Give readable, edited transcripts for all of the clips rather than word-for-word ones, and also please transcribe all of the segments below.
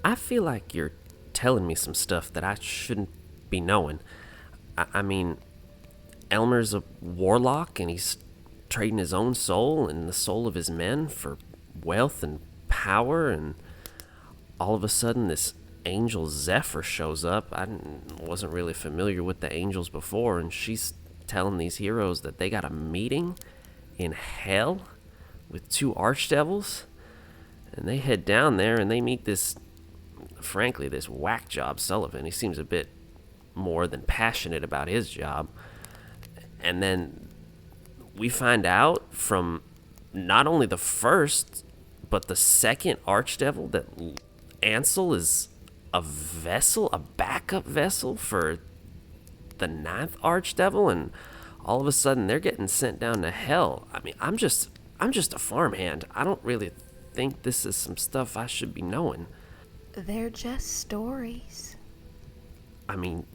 I feel like you're telling me some stuff that I shouldn't be knowing. I mean, Elmer's a warlock and he's trading his own soul and the soul of his men for wealth and power, and all of a sudden this angel Zephyr shows up. Wasn't really familiar with the angels before, and she's telling these heroes that they got a meeting in hell with two archdevils, and they head down there and they meet this, frankly, this whack job Sullivan. He seems a bit more than passionate about his job. And then we find out from not only the first, but the second archdevil that Ansel is a vessel, a backup vessel for the ninth archdevil, and all of a sudden they're getting sent down to hell. I mean, I'm just a farmhand. I don't really think this is some stuff I should be knowing. They're just stories. I mean,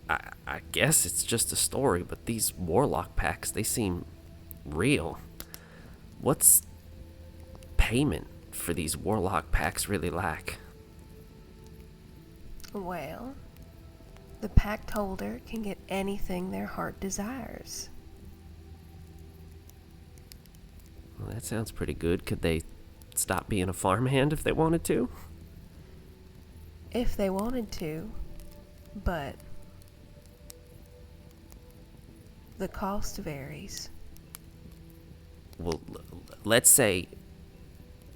I guess it's just a story, but these warlock packs, they seem real. What's payment for these warlock packs really like? Well, the pact holder can get anything their heart desires. Well, that sounds pretty good. Could they stop being a farmhand if they wanted to? If they wanted to, but the cost varies. Well, let's say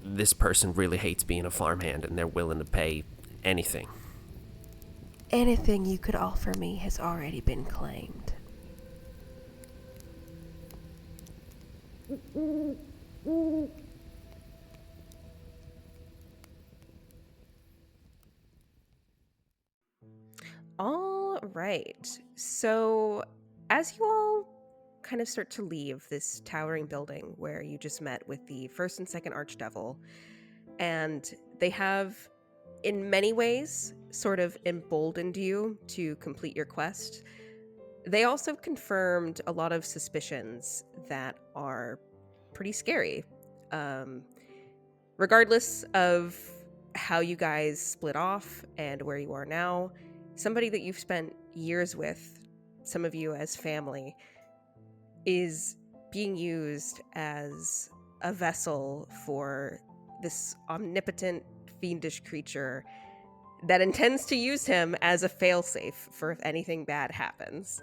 this person really hates being a farmhand and they're willing to pay anything. Anything you could offer me has already been claimed. All right. So, as you all kind of start to leave this towering building where you just met with the First and Second Archdevil, and they have, in many ways, sort of emboldened you to complete your quest, they also confirmed a lot of suspicions that are pretty scary. Regardless of how you guys split off and where you are now, somebody that you've spent years with, some of you as family, is being used as a vessel for this omnipotent, fiendish creature that intends to use him as a failsafe for if anything bad happens.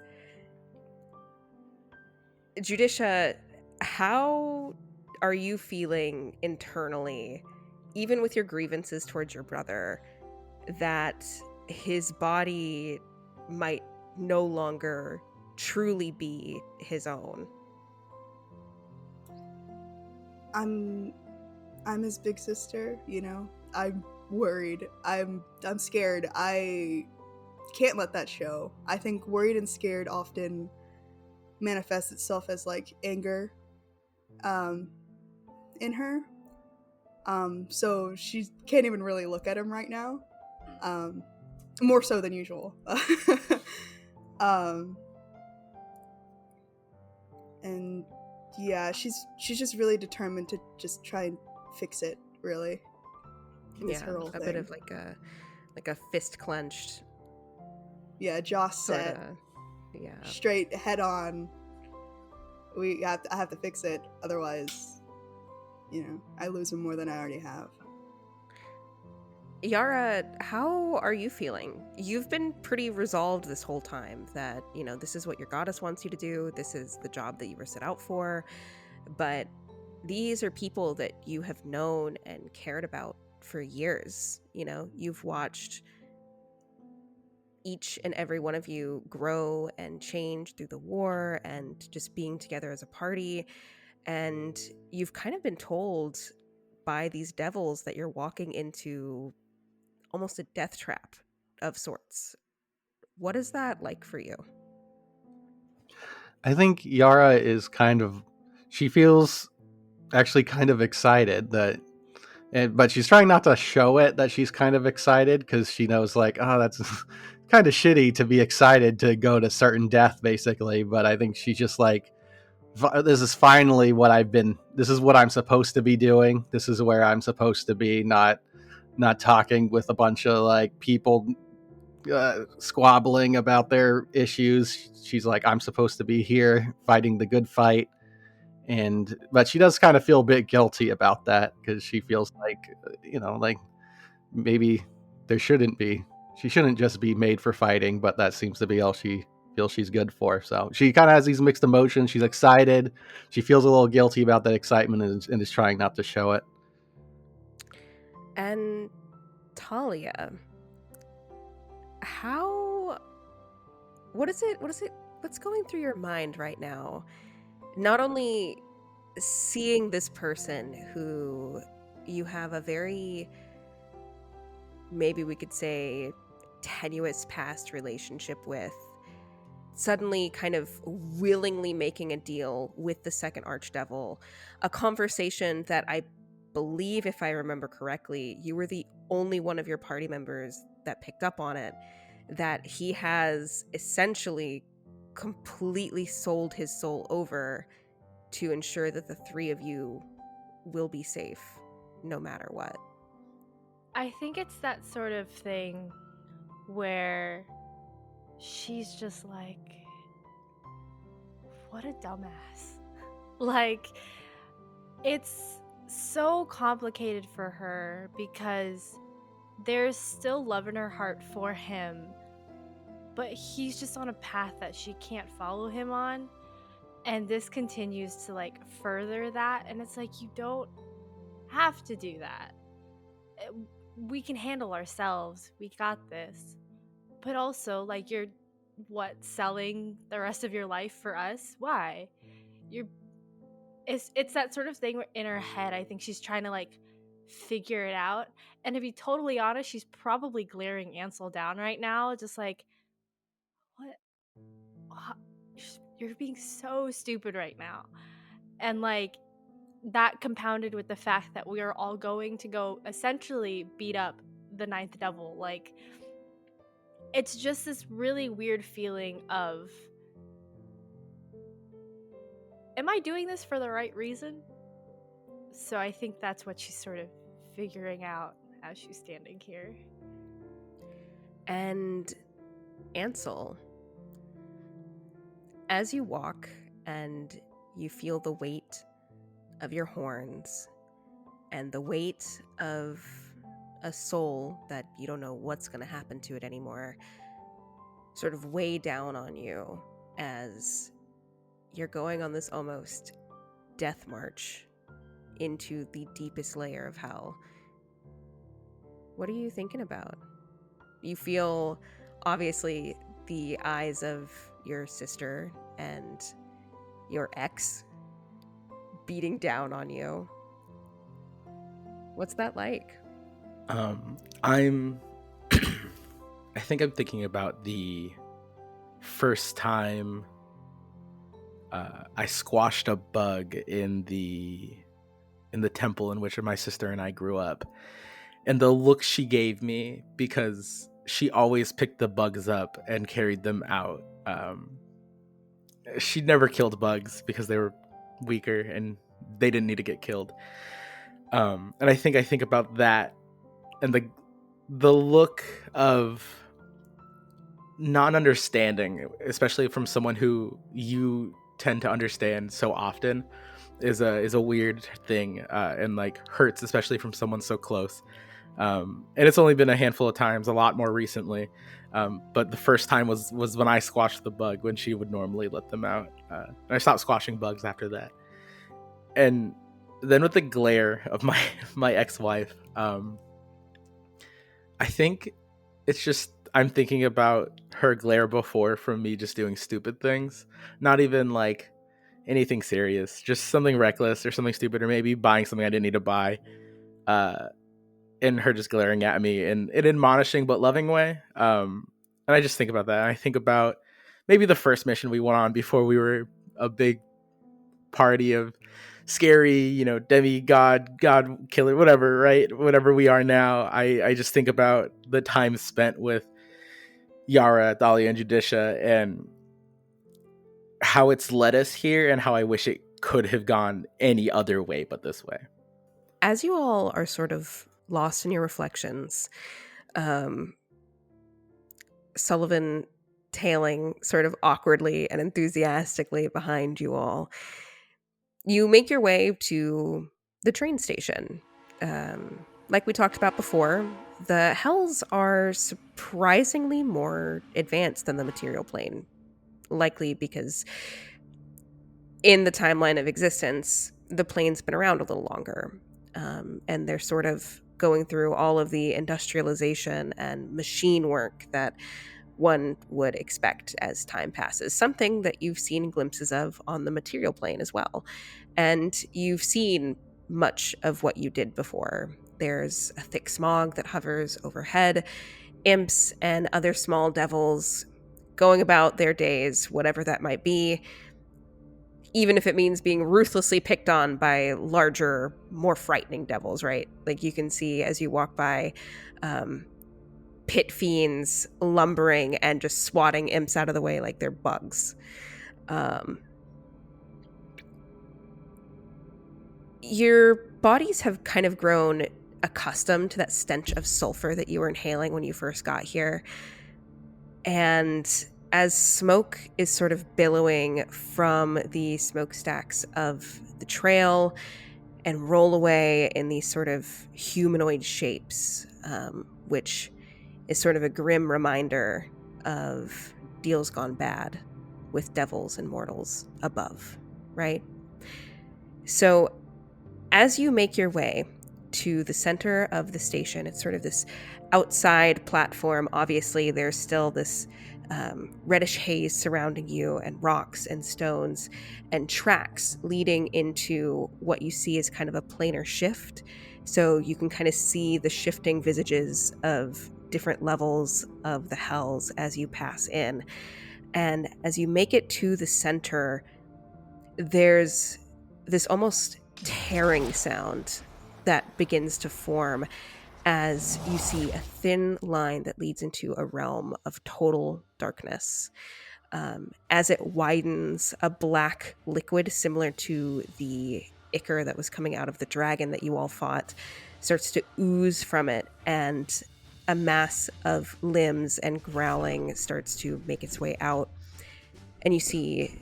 Judicia, how are you feeling internally, even with your grievances towards your brother, that his body might no longer truly be his own? I'm his big sister, you know. I'm worried. I'm scared. I can't let that show. I think worried and scared often manifests itself as like anger in her. So she can't even really look at him right now. More so than usual. And yeah, she's just really determined to just try and fix it, really. Yeah, her whole thing. Bit of like a fist clenched. Yeah, jaw set. Yeah. Straight head on. I have to fix it, otherwise, you know, I lose him more than I already have. Yara, how are you feeling? You've been pretty resolved this whole time that, you know, this is what your goddess wants you to do. This is the job that you were set out for. But these are people that you have known and cared about for years. You know, you've watched each and every one of you grow and change through the war and just being together as a party. And you've kind of been told by these devils that you're walking into almost a death trap of sorts. What is that like for you? I think Yara is she feels actually kind of excited but she's trying not to show it that she's kind of excited, because she knows like, oh, that's kind of shitty to be excited to go to certain death, basically. But I think she's just like, this is finally this is what I'm supposed to be doing. This is where I'm supposed to be, not not talking with a bunch of like people squabbling about their issues. She's like, I'm supposed to be here fighting the good fight. But she does kind of feel a bit guilty about that, because she feels like, like maybe there shouldn't be. She shouldn't just be made for fighting, but that seems to be all she feels she's good for. So she kind of has these mixed emotions. She's excited. She feels a little guilty about that excitement, and is trying not to show it. And Talia, what's going through your mind right now? Not only seeing this person who you have a very, maybe we could say, tenuous past relationship with, suddenly kind of willingly making a deal with the second archdevil, a conversation that I believe, if I remember correctly, you were the only one of your party members that picked up on it, that he has essentially completely sold his soul over to ensure that the three of you will be safe no matter what. I think it's that sort of thing where she's just like, what a dumbass. Like, it's so complicated for her because there's still love in her heart for him, but he's just on a path that she can't follow him on. And this continues to like further that. And it's like, you don't have to do that. We can handle ourselves. We got this. But also, like, you're selling the rest of your life for us? Why? It's that sort of thing where in her head, I think she's trying to like figure it out. And to be totally honest, she's probably glaring Ansel down right now, just like, what? You're being so stupid right now. And like, that compounded with the fact that we are all going to go essentially beat up the ninth devil. Like, it's just this really weird feeling of, am I doing this for the right reason? So I think that's what she's sort of figuring out as she's standing here. And Ansel, as you walk and you feel the weight of your horns and the weight of a soul that you don't know what's going to happen to it anymore sort of weigh down on you as you're going on this almost death march into the deepest layer of hell. What are you thinking about? You feel, obviously, the eyes of your sister and your ex beating down on you. What's that like? I'm I think I'm thinking about the first time I squashed a bug in the temple in which my sister and I grew up, and the look she gave me, because she always picked the bugs up and carried them out. She never killed bugs because they were weaker and they didn't need to get killed. And I think about that and the look of non-understanding, especially from someone who you tend to understand so often, is a weird thing, and like hurts, especially from someone so close. And it's only been a handful of times, a lot more recently. But the first time was when I squashed the bug when she would normally let them out. And I stopped squashing bugs after that. And then with the glare of my ex-wife, I think it's just, I'm thinking about her glare before from me just doing stupid things. Not even like anything serious, just something reckless or something stupid, or maybe buying something I didn't need to buy. And her just glaring at me in an admonishing but loving way. And I just think about that. I think about maybe the first mission we went on before we were a big party of scary, demigod, god killer, whatever, right? Whatever we are now. I just think about the time spent with Yara, Dahlia, and Judicia, and how it's led us here, and how I wish it could have gone any other way but this way. As you all are sort of lost in your reflections. Sullivan tailing sort of awkwardly and enthusiastically behind you all. You make your way to the train station. Like we talked about before, the hells are surprisingly more advanced than the material plane, likely because in the timeline of existence, the plane's been around a little longer, and they're sort of going through all of the industrialization and machine work that one would expect as time passes, something that you've seen glimpses of on the material plane as well. And you've seen much of what you did before. There's a thick smog that hovers overhead, imps and other small devils going about their days, whatever that might be, even if it means being ruthlessly picked on by larger, more frightening devils, right? Like you can see as you walk by, pit fiends lumbering and just swatting imps out of the way like they're bugs. Your bodies have kind of grown accustomed to that stench of sulfur that you were inhaling when you first got here. And as smoke is sort of billowing from the smokestacks of the trail and roll away in these sort of humanoid shapes, which is sort of a grim reminder of deals gone bad with devils and mortals above, right? So as you make your way to the center of the station, it's sort of this outside platform. Obviously, there's still this reddish haze surrounding you, and rocks and stones and tracks leading into what you see as kind of a planar shift. So you can kind of see the shifting visages of different levels of the hells as you pass in. And as you make it to the center, there's this almost tearing sound that begins to form as you see a thin line that leads into a realm of total darkness. As it widens, a black liquid similar to the ichor that was coming out of the dragon that you all fought starts to ooze from it, and a mass of limbs and growling starts to make its way out. And you see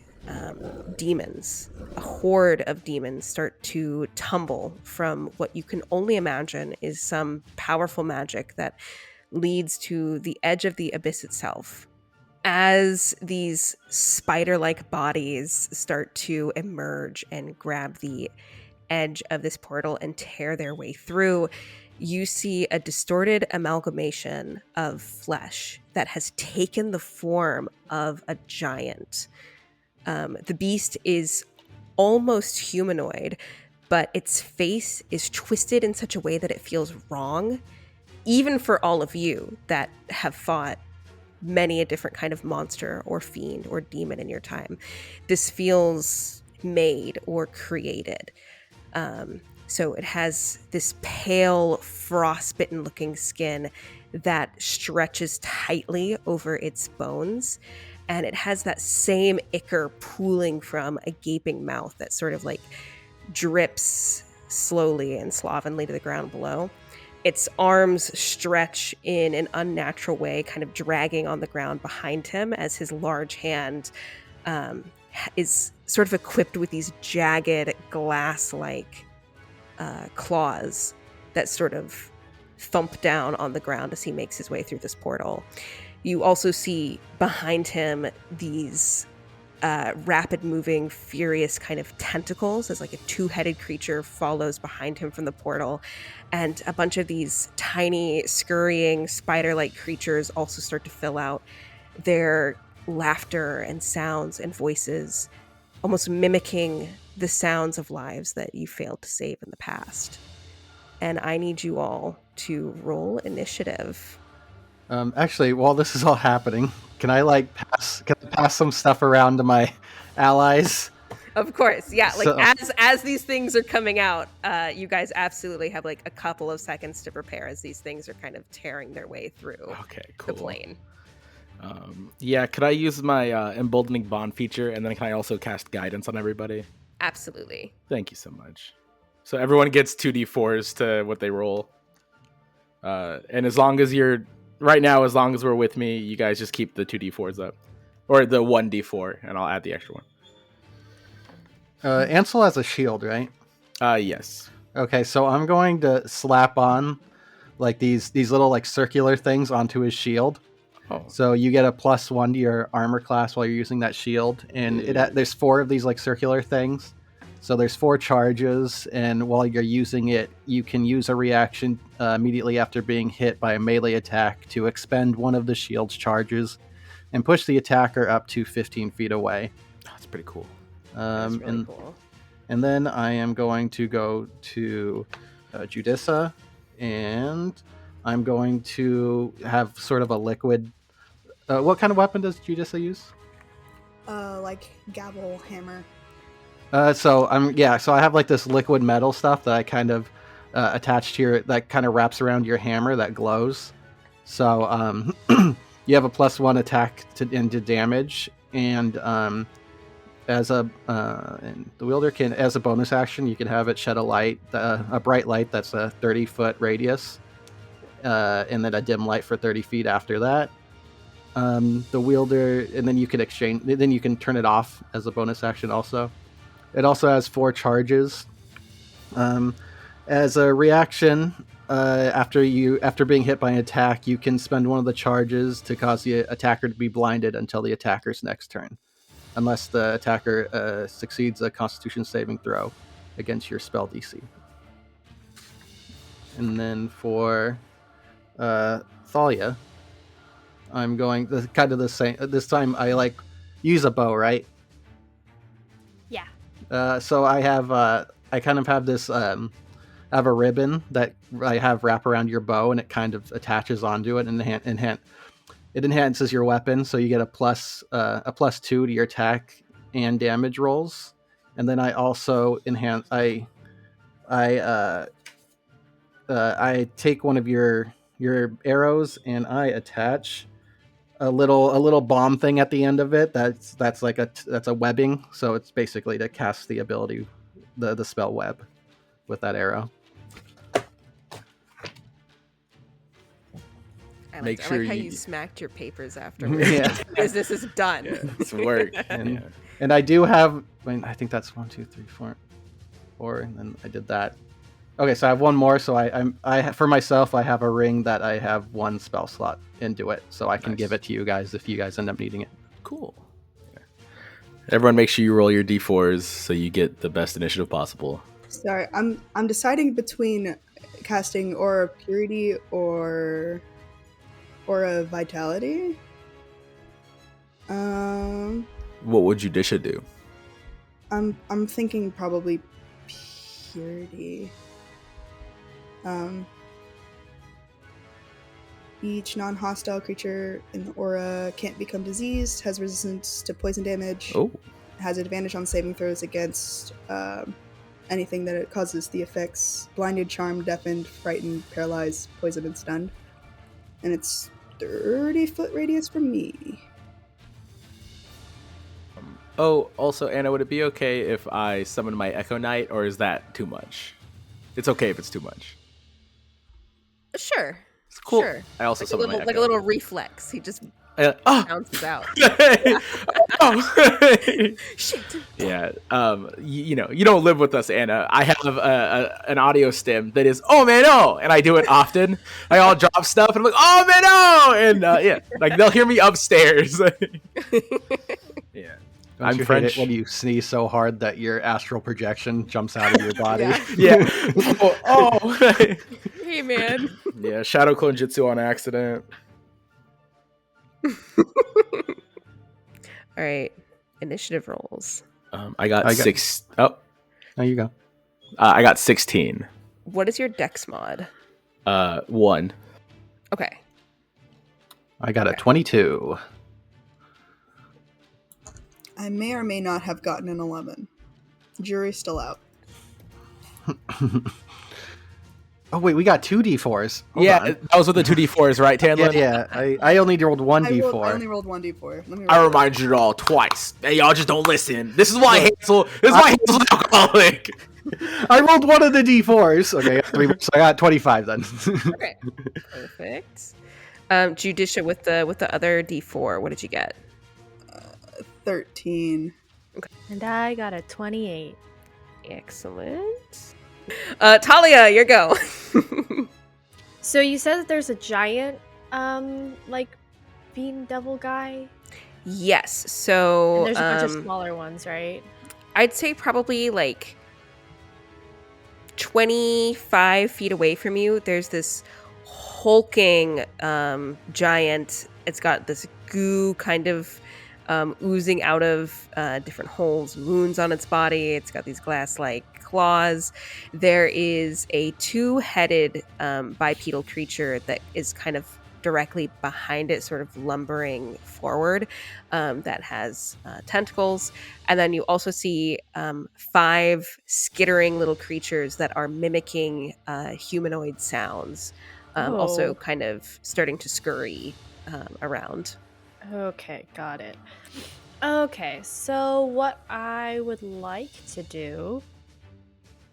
demons, a horde of demons start to tumble from what you can only imagine is some powerful magic that leads to the edge of the abyss itself. As these spider-like bodies start to emerge and grab the edge of this portal and tear their way through, you see a distorted amalgamation of flesh that has taken the form of a giant. The beast is almost humanoid, but its face is twisted in such a way that it feels wrong, even for all of you that have fought many a different kind of monster or fiend or demon in your time. This feels made or created. So it has this pale, frostbitten looking skin that stretches tightly over its bones. And it has that same ichor pooling from a gaping mouth that sort of like drips slowly and slovenly to the ground below. Its arms stretch in an unnatural way, kind of dragging on the ground behind him as his large hand is sort of equipped with these jagged glass-like claws that sort of thump down on the ground as he makes his way through this portal. You also see behind him these rapid-moving, furious kind of tentacles as like a two-headed creature follows behind him from the portal. And a bunch of these tiny, scurrying, spider-like creatures also start to fill out. Their laughter and sounds and voices, almost mimicking the sounds of lives that you failed to save in the past. And I need you all to roll initiative. Actually, while this is all happening, can I pass some stuff around to my allies? Of course, yeah. Like So- as these things are coming out, you guys absolutely have like a couple of seconds to prepare as these things are kind of tearing their way through Okay, cool. the plane. Yeah, could I use my emboldening bond feature, and then can I also cast guidance on everybody? Absolutely. Thank you so much. So everyone gets 2d4s to what they roll. And as long as you're right now, as long as we're with me, you guys just keep the 2d4s up, or the 1d4, and I'll add the extra one. Ansel has a shield, right? Yes. Okay, so I'm going to slap on like these little like circular things onto his shield. Oh. So you get a +1 to your armor class while you're using that shield, and there's 4 of these like circular things. So there's 4 charges, and while you're using it, you can use a reaction immediately after being hit by a melee attack to expend one of the shield's charges and push the attacker up to 15 feet away. That's pretty cool. That's really cool. And then I am going to go to Judissa, and I'm going to have sort of a liquid. What kind of weapon does Judissa use? Like gavel hammer. So I have like this liquid metal stuff that I kind of attach to that kind of wraps around your hammer that glows. So you have a +1 attack into damage, and and the wielder can, as a bonus action, you can have it shed a bright light that's a 30-foot radius, and then a dim light for 30 feet after that. The wielder, and then you can turn it off as a bonus action also. It also has 4 charges. As a reaction, after being hit by an attack, you can spend one of the charges to cause the attacker to be blinded until the attacker's next turn, unless the attacker succeeds a Constitution saving throw against your spell DC. And then for Thalia, I'm going kind of the same. This time I use a bow, right? Yeah. So I have I kind of have this I have a ribbon that I have wrap around your bow, and it kind of attaches onto it, and it enhances your weapon, so you get a +2 to your attack and damage rolls. And then I also enhance. I take one of your arrows, and I attach a little bomb thing at the end of it. That's a webbing, so it's basically to cast the ability, the spell web, with that arrow. I Make like sure how you- you smacked your papers afterwards. Yeah. Business is done. Yeah, it's work. And I do have. I think that's 1, 2, 3, 4, and then I did that. Okay, so I have one more. So I for myself, I have a ring that I have 1 spell slot into it, so I can Nice. give it to you guys if you guys end up needing it. Cool. Everyone, make sure you roll your d4s so you get the best initiative possible. Sorry, I'm deciding between casting Aura of Purity or Aura of Vitality. What would Judisha do? I'm thinking probably Purity. Each non-hostile creature in the aura can't become diseased, has resistance to poison damage, Oh, has advantage on saving throws against anything that it causes the effects blinded, charmed, deafened, frightened, paralyzed, poisoned, and stunned. And it's 30-foot radius from me. Oh, also, Anna, would it be okay if I summon my Echo Knight, or is that too much? It's okay if it's too much. Sure. It's cool. Sure. I also Like a summon little, my like Echo. a little reflex. He just Oh! bounces out. Oh. Shit. Yeah. You know, you don't live with us, Anna. I have an audio stem that is, oh man, oh, and I do it often. I all drop stuff, and I'm like, oh man, oh, and yeah, like they'll hear me upstairs. Yeah. Don't I'm you hate French. it when you sneeze so hard that your astral projection jumps out of your body. Yeah. Yeah. Oh. Hey, man. Yeah. Shadow clone jutsu on accident. All right. Initiative rolls. I got 6. Oh, There you go. I got 16. What is your dex mod? 1. Okay. I got a 22. I may or may not have gotten an 11. Jury's still out. Oh wait, we got 2 d4s. Hold Yeah, on. that was with the 2d4s, right, Tandlin? Yeah. I only rolled 1 I d4. only rolled 1d4. Let me I roll it. remind you all twice. Hey, y'all just don't listen. This is why Hansel is an alcoholic. I rolled one of the d4s. Okay, so I got 25 then. Okay, perfect. Judicia with the other D4, what did you get? 13. And I got a 28. Excellent. Talia, your go. So you said that there's a giant, like, bean devil guy? Yes. So And there's a bunch of smaller ones, right? I'd say probably like 25 feet away from you, there's this hulking giant. It's got this goo kind of oozing out of different holes, wounds on its body. It's got these glass-like claws. There is a two-headed bipedal creature that is kind of directly behind it, sort of lumbering forward, that has tentacles. And then you also see 5 skittering little creatures that are mimicking humanoid sounds, also Oh. kind of starting to scurry around. Okay, got it. Okay, so what I would like to do...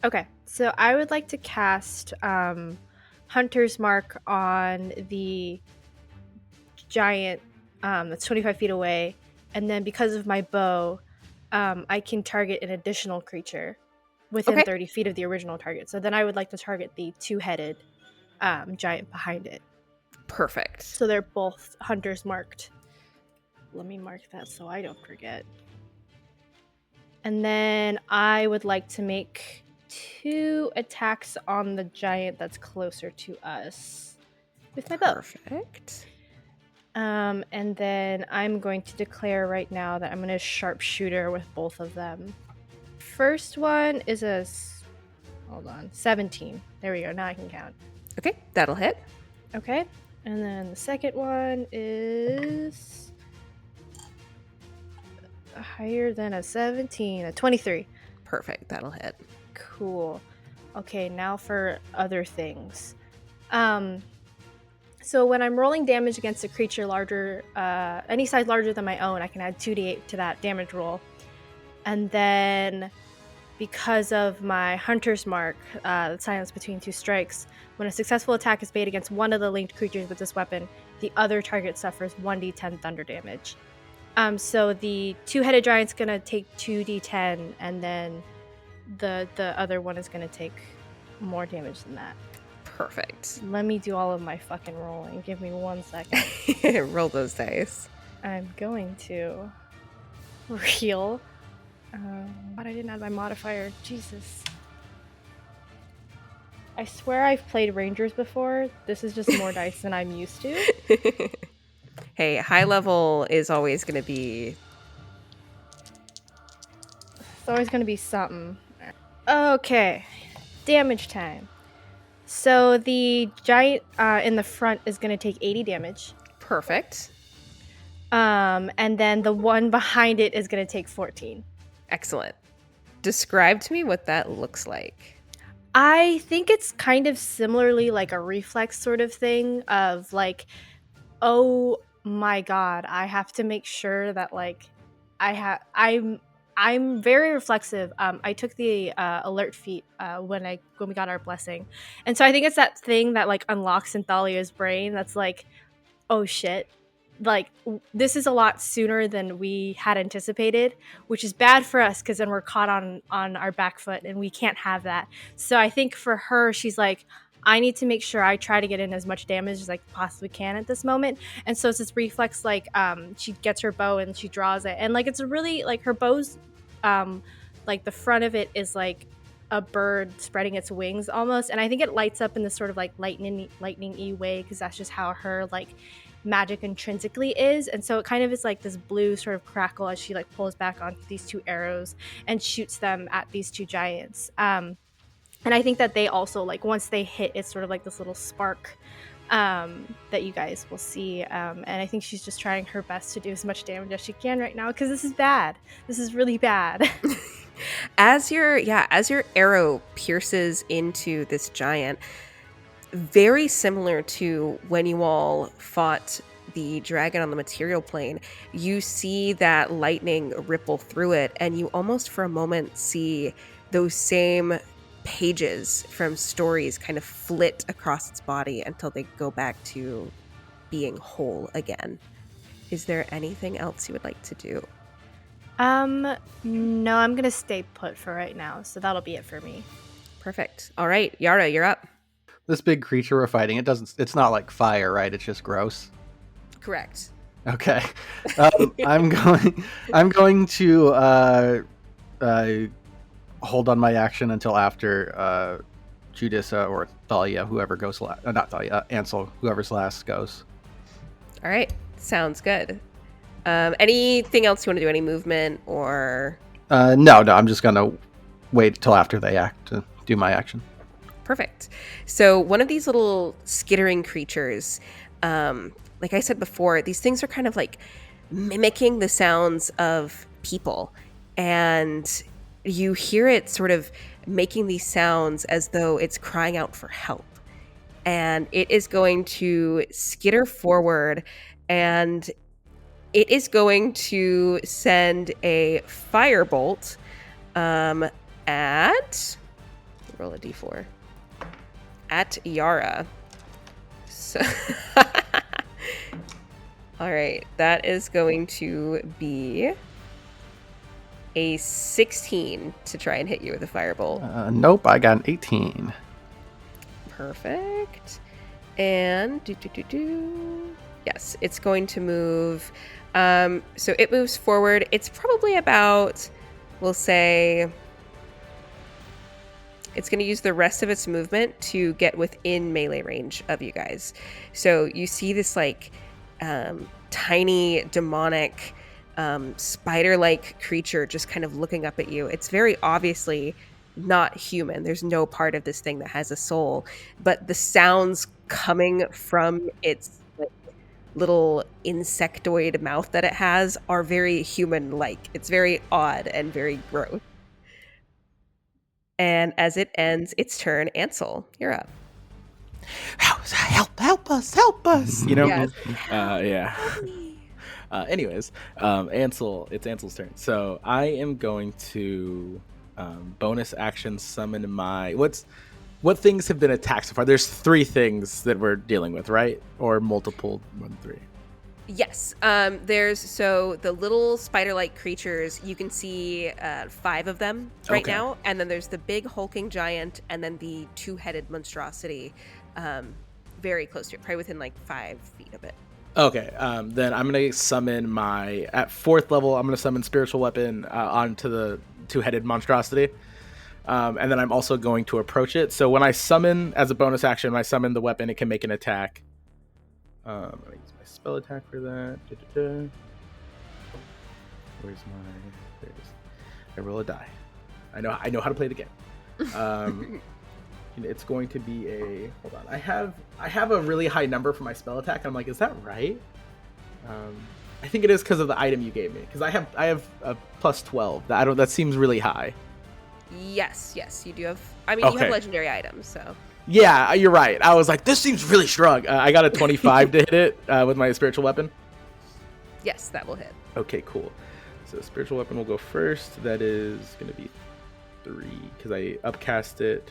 Okay, so I would like to cast Hunter's Mark on the giant that's 25 feet away, and then because of my bow, I can target an additional creature within Okay. 30 feet of the original target. So then I would like to target the two-headed giant behind it. Perfect. So they're both Hunter's marked. Let me mark that so I don't forget. And then I would like to make 2 attacks on the giant that's closer to us with my bow. Perfect. And then I'm going to declare right now that I'm going to sharpshooter with both of them. First one is hold on, 17. There we go. Now I can count. Okay, that'll hit. Okay. And then the second one is higher than a 17, a 23. Perfect, that'll hit. Cool. Okay, now for other things. So when I'm rolling damage against a creature larger, any size larger than my own, I can add 2d8 to that damage roll. And then because of my Hunter's Mark, the silence between 2 strikes, when a successful attack is made against one of the linked creatures with this weapon, the other target suffers 1d10 thunder damage. So the two-headed giant's gonna take 2d10, and then the other one is gonna take more damage than that. Perfect. Let me do all of my fucking rolling. Give me 1 second. Roll those dice. I'm going to heal. But I didn't add my modifier. Jesus. I swear I've played Rangers before. This is just more dice than I'm used to. Hey, high level is always going to be... It's always going to be something. Okay. Damage time. So the giant in the front is going to take 80 damage. Perfect. And then the one behind it is going to take 14. Excellent. Describe to me what that looks like. I think it's kind of similarly like a reflex sort of thing of like, oh my god, I have to make sure that like I'm very reflexive. I took the alert feat when we got our blessing, and so I think it's that thing that like unlocks Synthalia's brain. That's like, oh shit, like this is a lot sooner than we had anticipated, which is bad for us because then we're caught on our back foot, and we can't have that. So I think for her, she's like, I need to make sure I try to get in as much damage as I possibly can at this moment. And so it's this reflex, like she gets her bow and she draws it, and like it's a really like her bow's like the front of it is like a bird spreading its wings almost, and I think it lights up in this sort of like lightning-y way because that's just how her like magic intrinsically is. And so it kind of is like this blue sort of crackle as she like pulls back on these 2 arrows and shoots them at these 2 giants. And I think that they also, like, once they hit, it's sort of like this little spark that you guys will see. And I think she's just trying her best to do as much damage as she can right now, because this is bad. This is really bad. As your arrow pierces into this giant, very similar to when you all fought the dragon on the material plane, you see that lightning ripple through it, and you almost for a moment see those same pages from stories kind of flit across its body until they go back to being whole again. Is there anything else you would like to do? No, I'm gonna stay put for right now, so that'll be it for me. Perfect. All right, Yara, you're up. This big creature we're fighting, it's not like fire, right? It's just gross. Correct. Okay. I'm going to hold on my action until after Judissa or Thalia, whoever goes last. Not Thalia, Ansel, whoever's last goes. All right, sounds good. Anything else you want to do? Any movement or? No, I'm just gonna wait till after they act to do my action. Perfect. So one of these little skittering creatures, like I said before, these things are kind of like mimicking the sounds of people, and you hear it sort of making these sounds as though it's crying out for help. And it is going to skitter forward, and it is going to send a firebolt at... Roll a d4. At Yara. So all right, that is going to be a 16 to try and hit you with a firebolt. Nope, I got an 18. Perfect. And yes, it's going to move. So it moves forward. It's probably about, we'll say, it's going to use the rest of its movement to get within melee range of you guys. So you see this like tiny demonic spider-like creature just kind of looking up at you. It's very obviously not human. There's no part of this thing that has a soul, but the sounds coming from its like little insectoid mouth that it has are very human-like. It's very odd and very gross. And as it ends its turn, Ansel, you're up. Help us! You know? Yes. Yeah. Anyways, it's Ansel's turn. So I am going to bonus action summon my... What things have been attacked so far? There's 3 things that we're dealing with, right? Or multiple, 1, 3. Yes. There's the little spider-like creatures. You can see 5 of them right now, and then there's the big hulking giant, and then the 2-headed monstrosity, very close to it, probably within like 5 feet of it. Okay. Then I'm gonna summon at 4th level. I'm gonna summon spiritual weapon onto the 2-headed monstrosity, and then I'm also going to approach it. So when I summon as a bonus action, when I summon the weapon, it can make an attack. I'm gonna use my spell attack for that. Where's my? There it is. I roll a die. I know how to play the game. It's going to be a. Hold on. I have a really high number for my spell attack. I'm like, is that right? I think it is because of the item you gave me. Because I have a plus 12. That seems really high. Yes, you do have. I mean, you have legendary items, so. Yeah, you're right. I was like, this seems really strong. I got a 25 to hit it with my spiritual weapon. Yes, that will hit. Okay, cool. So spiritual weapon will go first. That is going to be 3 because I upcast it.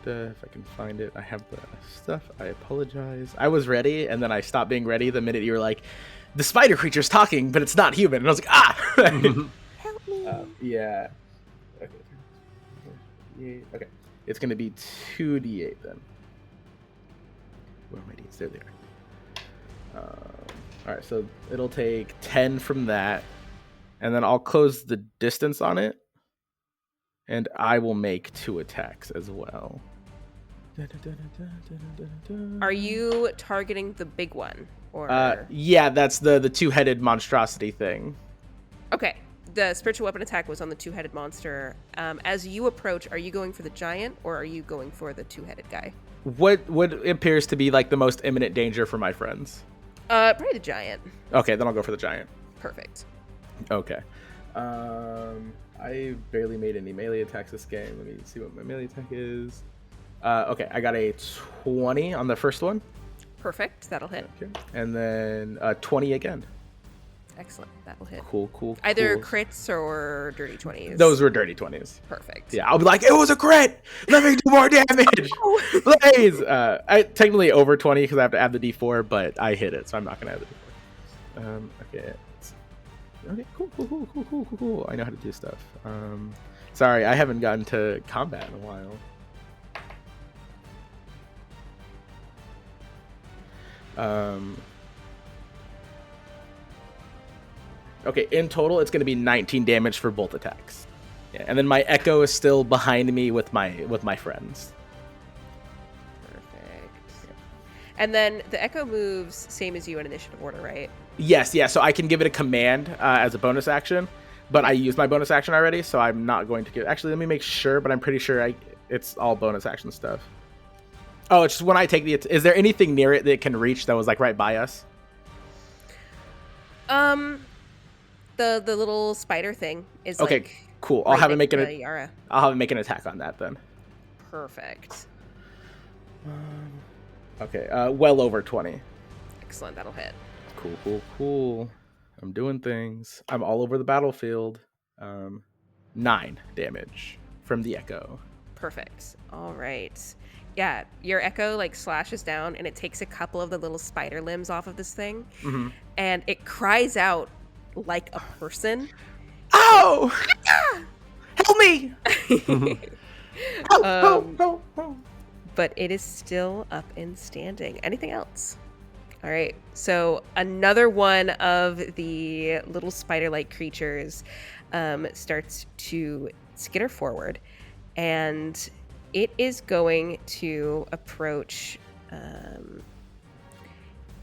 If I can find it, I have the stuff. I apologize. I was ready, and then I stopped being ready the minute you were like, the spider creature's talking, but it's not human. And I was like, Help me. Yeah. Okay. It's going to be 2d8 then. Where are my d8s? There they are. All right, so it'll take 10 from that, and then I'll close the distance on it, and I will make 2 attacks as well. Are you targeting the big one? Or yeah, that's the 2-headed monstrosity thing. Okay. The spiritual weapon attack was on the 2-headed monster. As you approach, are you going for the giant or are you going for the 2-headed guy? What appears to be like the most imminent danger for my friends? Probably the giant. Okay, then I'll go for the giant. Perfect. Okay. I barely made any melee attacks this game. Let me see what my melee attack is. Okay, I got a 20 on the first one. Perfect. That'll hit. Okay. And then 20 again. Excellent. That'll hit. Cool. Either crits or dirty 20s. Those were dirty 20s. Perfect. Yeah, I'll be like, it was a crit! Let me do more damage! Please! I technically over 20 because I have to add the d4, but I hit it, so I'm not going to add the d4. Okay. Okay, cool. I know how to do stuff. Sorry, I haven't gotten to combat in a while. Okay, in total, it's going to be 19 damage for both attacks. Yeah, and then my echo is still behind me with my friends. Perfect. Yeah. And then the echo moves same as you in initiative order, right? Yes, yeah. So I can give it a command as a bonus action, but I used my bonus action already, so I'm not going to give. Actually, let me make sure, but I'm pretty sure it's all bonus action stuff. Oh, it's just when I take the. Is there anything near it that it can reach that was like right by us? The little spider thing is okay. Like cool. I'll have it make Yara. I'll have it make an attack on that then. Perfect. Okay. Well over 20. Excellent. That'll hit. Cool. I'm doing things. I'm all over the battlefield. 9 damage from the echo. Perfect. All right. Yeah, your echo like slashes down and it takes a couple of the little spider limbs off of this thing, and it cries out like a person. Oh! Help me! Oh. But it is still up and standing. Anything else? All right. So another one of the little spider-like creatures starts to skitter forward, and it is going to approach.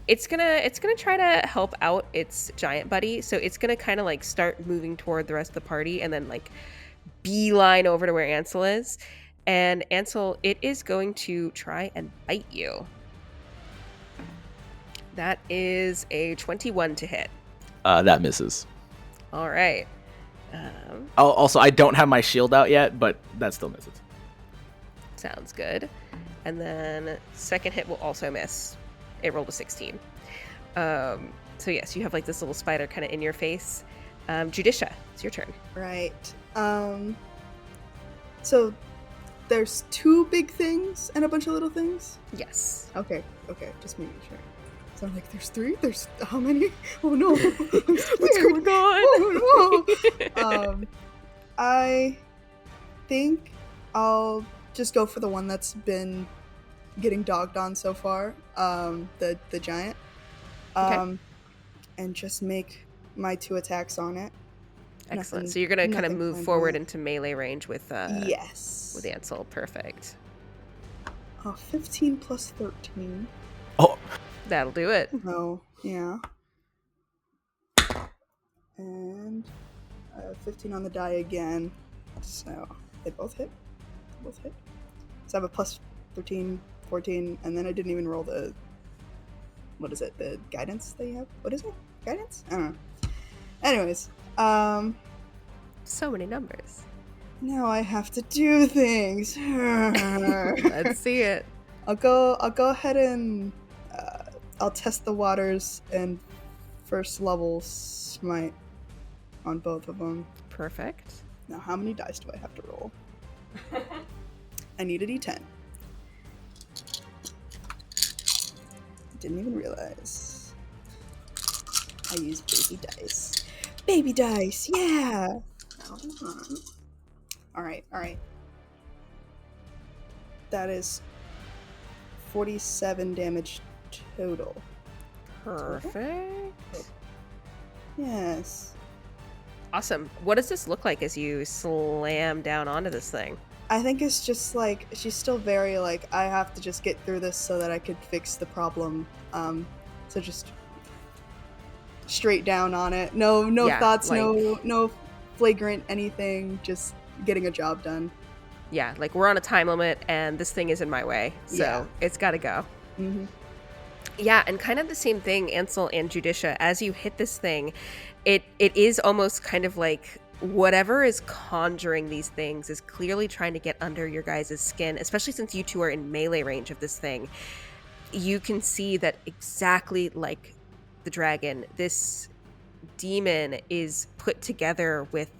It's gonna try to help out its giant buddy. So it's gonna kind of like start moving toward the rest of the party, and then like beeline over to where Ansel is. And Ansel, it is going to try and bite you. That is a 21 to hit. That misses. All right. Also, I don't have my shield out yet, but that still misses. Sounds good. And then second hit will also miss. It rolled a 16. So yes, you have like this little spider kind of in your face. Judicia, it's your turn. Right. So there's 2 big things and a bunch of little things? Yes. Okay, just making sure. So I'm like, there's 3? There's how many? Oh no. I'm scared. What's going on? Oh, no. I think I'll just go for the one that's been getting dogged on so far, the giant, Okay. and just make my 2 attacks on it. Excellent. Nothing- So you're gonna kind of nothing move fun forward here. into melee range with Yes. with Ansel. Perfect. 15 plus 13. Oh, That'll do it. Oh, yeah. And 15 on the die again. So they both hit. So I have a plus 13, 14, and then I didn't even roll the... What is it? The guidance that you have? What is it? Guidance? I don't know. Anyways, So many numbers. now I have to do things. Let's see it. I'll go ahead and I'll test the waters and first level smite on both of them. Perfect. Now, how many dice do I have to roll? I need a d10. Didn't even realize. I use baby dice. Baby dice, yeah! Alright. That is 47 damage total. Perfect. Yes. Awesome. What does this look like as you slam down onto this thing? I think it's just like, she's still very like, I have to just get through this so that I could fix the problem. So just straight down on it. No Yeah, thoughts, like- no flagrant anything, just getting a job done. Yeah, like we're on a time limit and this thing is in my way. So Yeah. it's got to go. Mm-hmm. Yeah, and kind of the same thing, Ansel and Judicia, as you hit this thing, it is almost kind of like whatever is conjuring these things is clearly trying to get under your guys' skin, especially since you two are in melee range of this thing. You can see that exactly like the dragon, this demon is put together with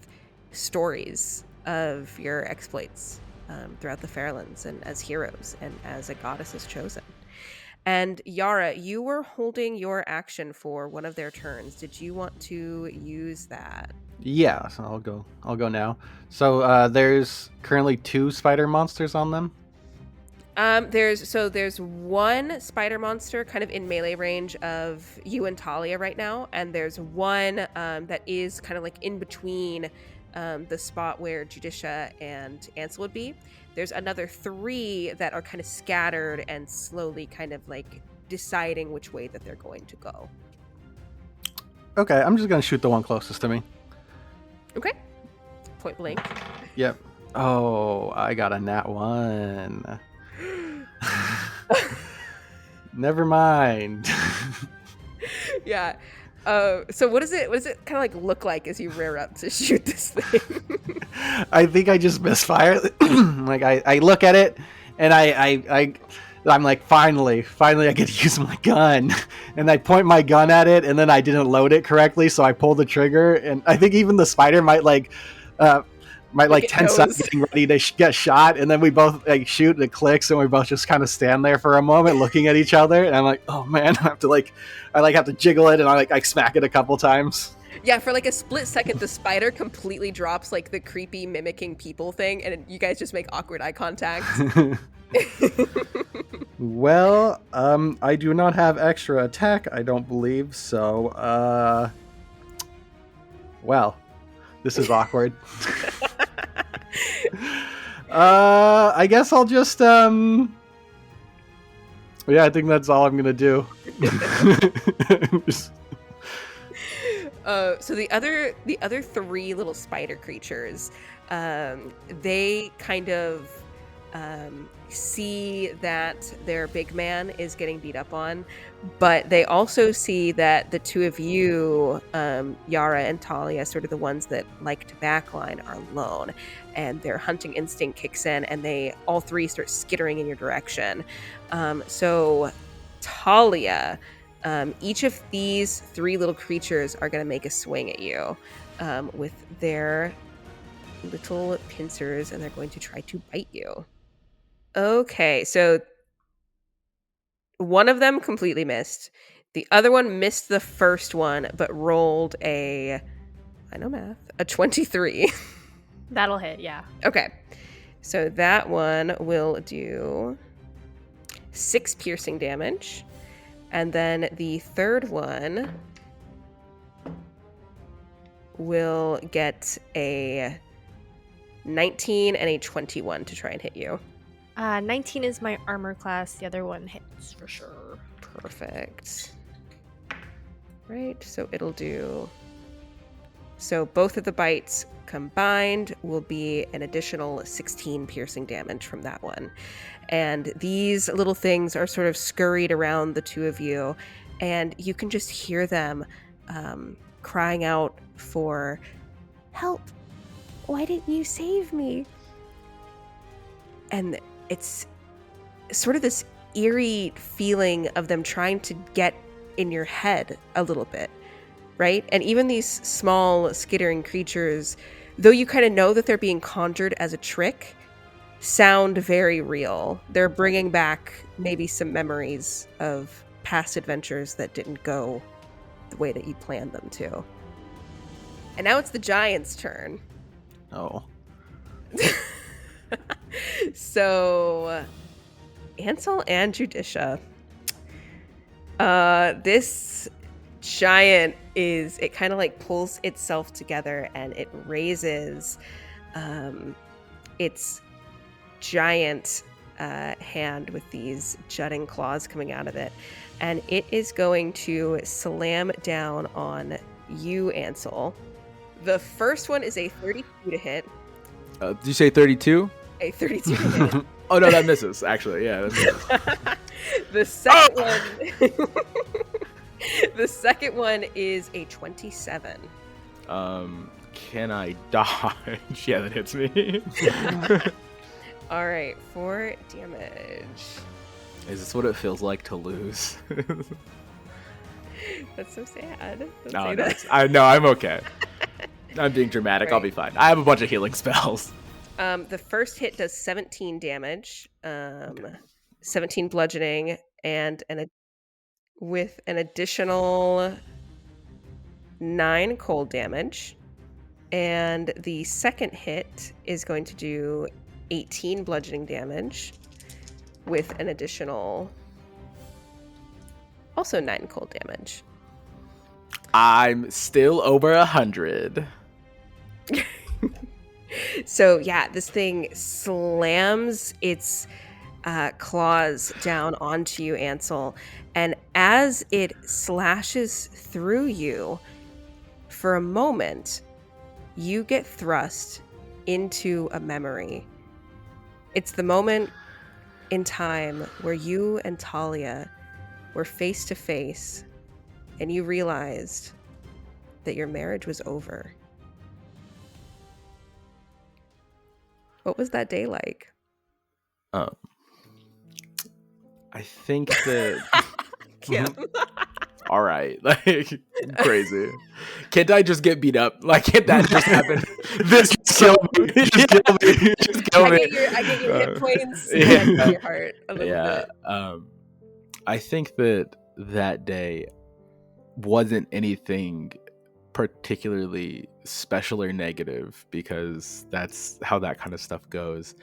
stories of your exploits throughout the Fairlands and as heroes and as a goddess is chosen. And Yara, you were holding your action for one of their turns. Did you want to use that? Yeah, so I'll go now. So there's currently 2 spider monsters on them. There's one spider monster kind of in melee range of you and Talia right now, and there's one that is kind of like in between the spot where Judicia and Ansel would be. There's another 3 that are kind of scattered and slowly kind of like deciding which way that they're going to go. Okay, I'm just gonna shoot the one closest to me. Okay. Point blank. Yep. Oh, I got a nat 1. Never mind. Yeah. So what does it kind of like look like as you rear up to shoot this thing? I think I just misfire. Like I look at it and I'm like, finally I get to use my gun. And I point my gun at it, and then I didn't load it correctly, so I pull the trigger, and I think even the spider might 10 seconds getting ready to get shot, and then we both like shoot and it clicks, and we both just kind of stand there for a moment looking at each other, and I'm like, oh man, I have to jiggle it, and I smack it a couple times. Yeah, for like a split second, the spider completely drops like the creepy mimicking people thing, and you guys just make awkward eye contact. Well, I do not have extra attack, I don't believe, so, well, this is awkward. I guess I'll just, yeah, I think that's all I'm gonna do. So the other 3 little spider creatures, they kind of see that their big man is getting beat up on, but they also see that the 2 of you, Yara and Talia, sort of the ones that like to backline, are alone, and their hunting instinct kicks in, and they all 3 start skittering in your direction. So Talia, each of these 3 little creatures are going to make a swing at you with their little pincers, and they're going to try to bite you. Okay, so one of them completely missed. The other one missed the first one, but rolled I know math, a 23. That'll hit, yeah. Okay, so that one will do 6 piercing damage. And then the third one will get a 19 and a 21 to try and hit you. 19 is my armor class. The other one hits for sure. Perfect. Right, so it'll do... So both of the bites combined will be an additional 16 piercing damage from that one. And these little things are sort of scurried around the 2 of you, and you can just hear them crying out for help. Why didn't you save me? And it's sort of this eerie feeling of them trying to get in your head a little bit, right? And even these small skittering creatures, though you kind of know that they're being conjured as a trick, sound very real. They're bringing back maybe some memories of past adventures that didn't go the way that you planned them to. And now it's the giant's turn. Oh. So, Ansel and Judicia. This giant it kind of like pulls itself together, and it raises its giant hand with these jutting claws coming out of it, and it is going to slam down on you, Ansel. The first one is a 32 to hit. Did you say 32? A 32 to hit. Oh no, that misses. Actually, yeah. That misses. The second one. The second one is a 27. Can I dodge? Yeah, that hits me. All right, 4 damage. Is this what it feels like to lose? That's so sad. Don't No, say no, that. I'm okay. I'm being dramatic. I'll Right. be fine. I have a bunch of healing spells. The first hit does 17 damage, 17 bludgeoning, and with an additional 9 cold damage. And the second hit is going to do 18 bludgeoning damage with an additional also 9 cold damage. I'm still over 100. So yeah, this thing slams its claws down onto you, Ansel, and as it slashes through you, for a moment, you get thrust into a memory. It's the moment in time where you and Talia were face to face, and you realized that your marriage was over. What was that day like? I think that. Kim. All right, like crazy. Can't I just get beat up? Like, can't that just happen? This just kill me. Just kill me. Just kill me. I get your hit points. Yeah. And your heart a little bit. I think that day wasn't anything particularly special or negative, because that's how that kind of stuff goes.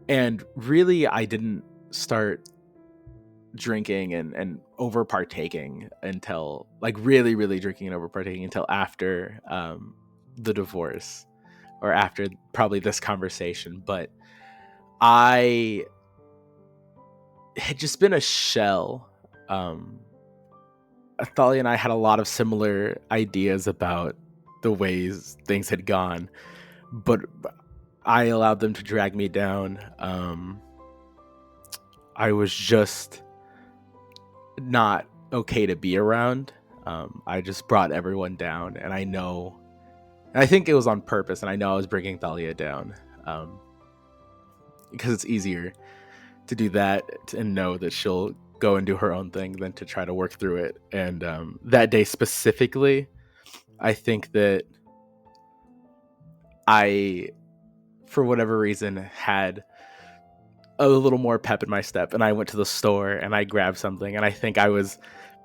And really, I didn't start drinking and over partaking until, like, really drinking and over partaking until after the divorce, or after probably this conversation. But I had just been a shell. Thalia and I had a lot of similar ideas about the ways things had gone, but I allowed them to drag me down. I was just not okay to be around. I just brought everyone down, and I think it was on purpose, and I know I was bringing Thalia down, because it's easier to do that and know that she'll go and do her own thing than to try to work through it. And that day specifically, I think that I, for whatever reason, had a little more pep in my step, and I went to the store and I grabbed something, and I think I was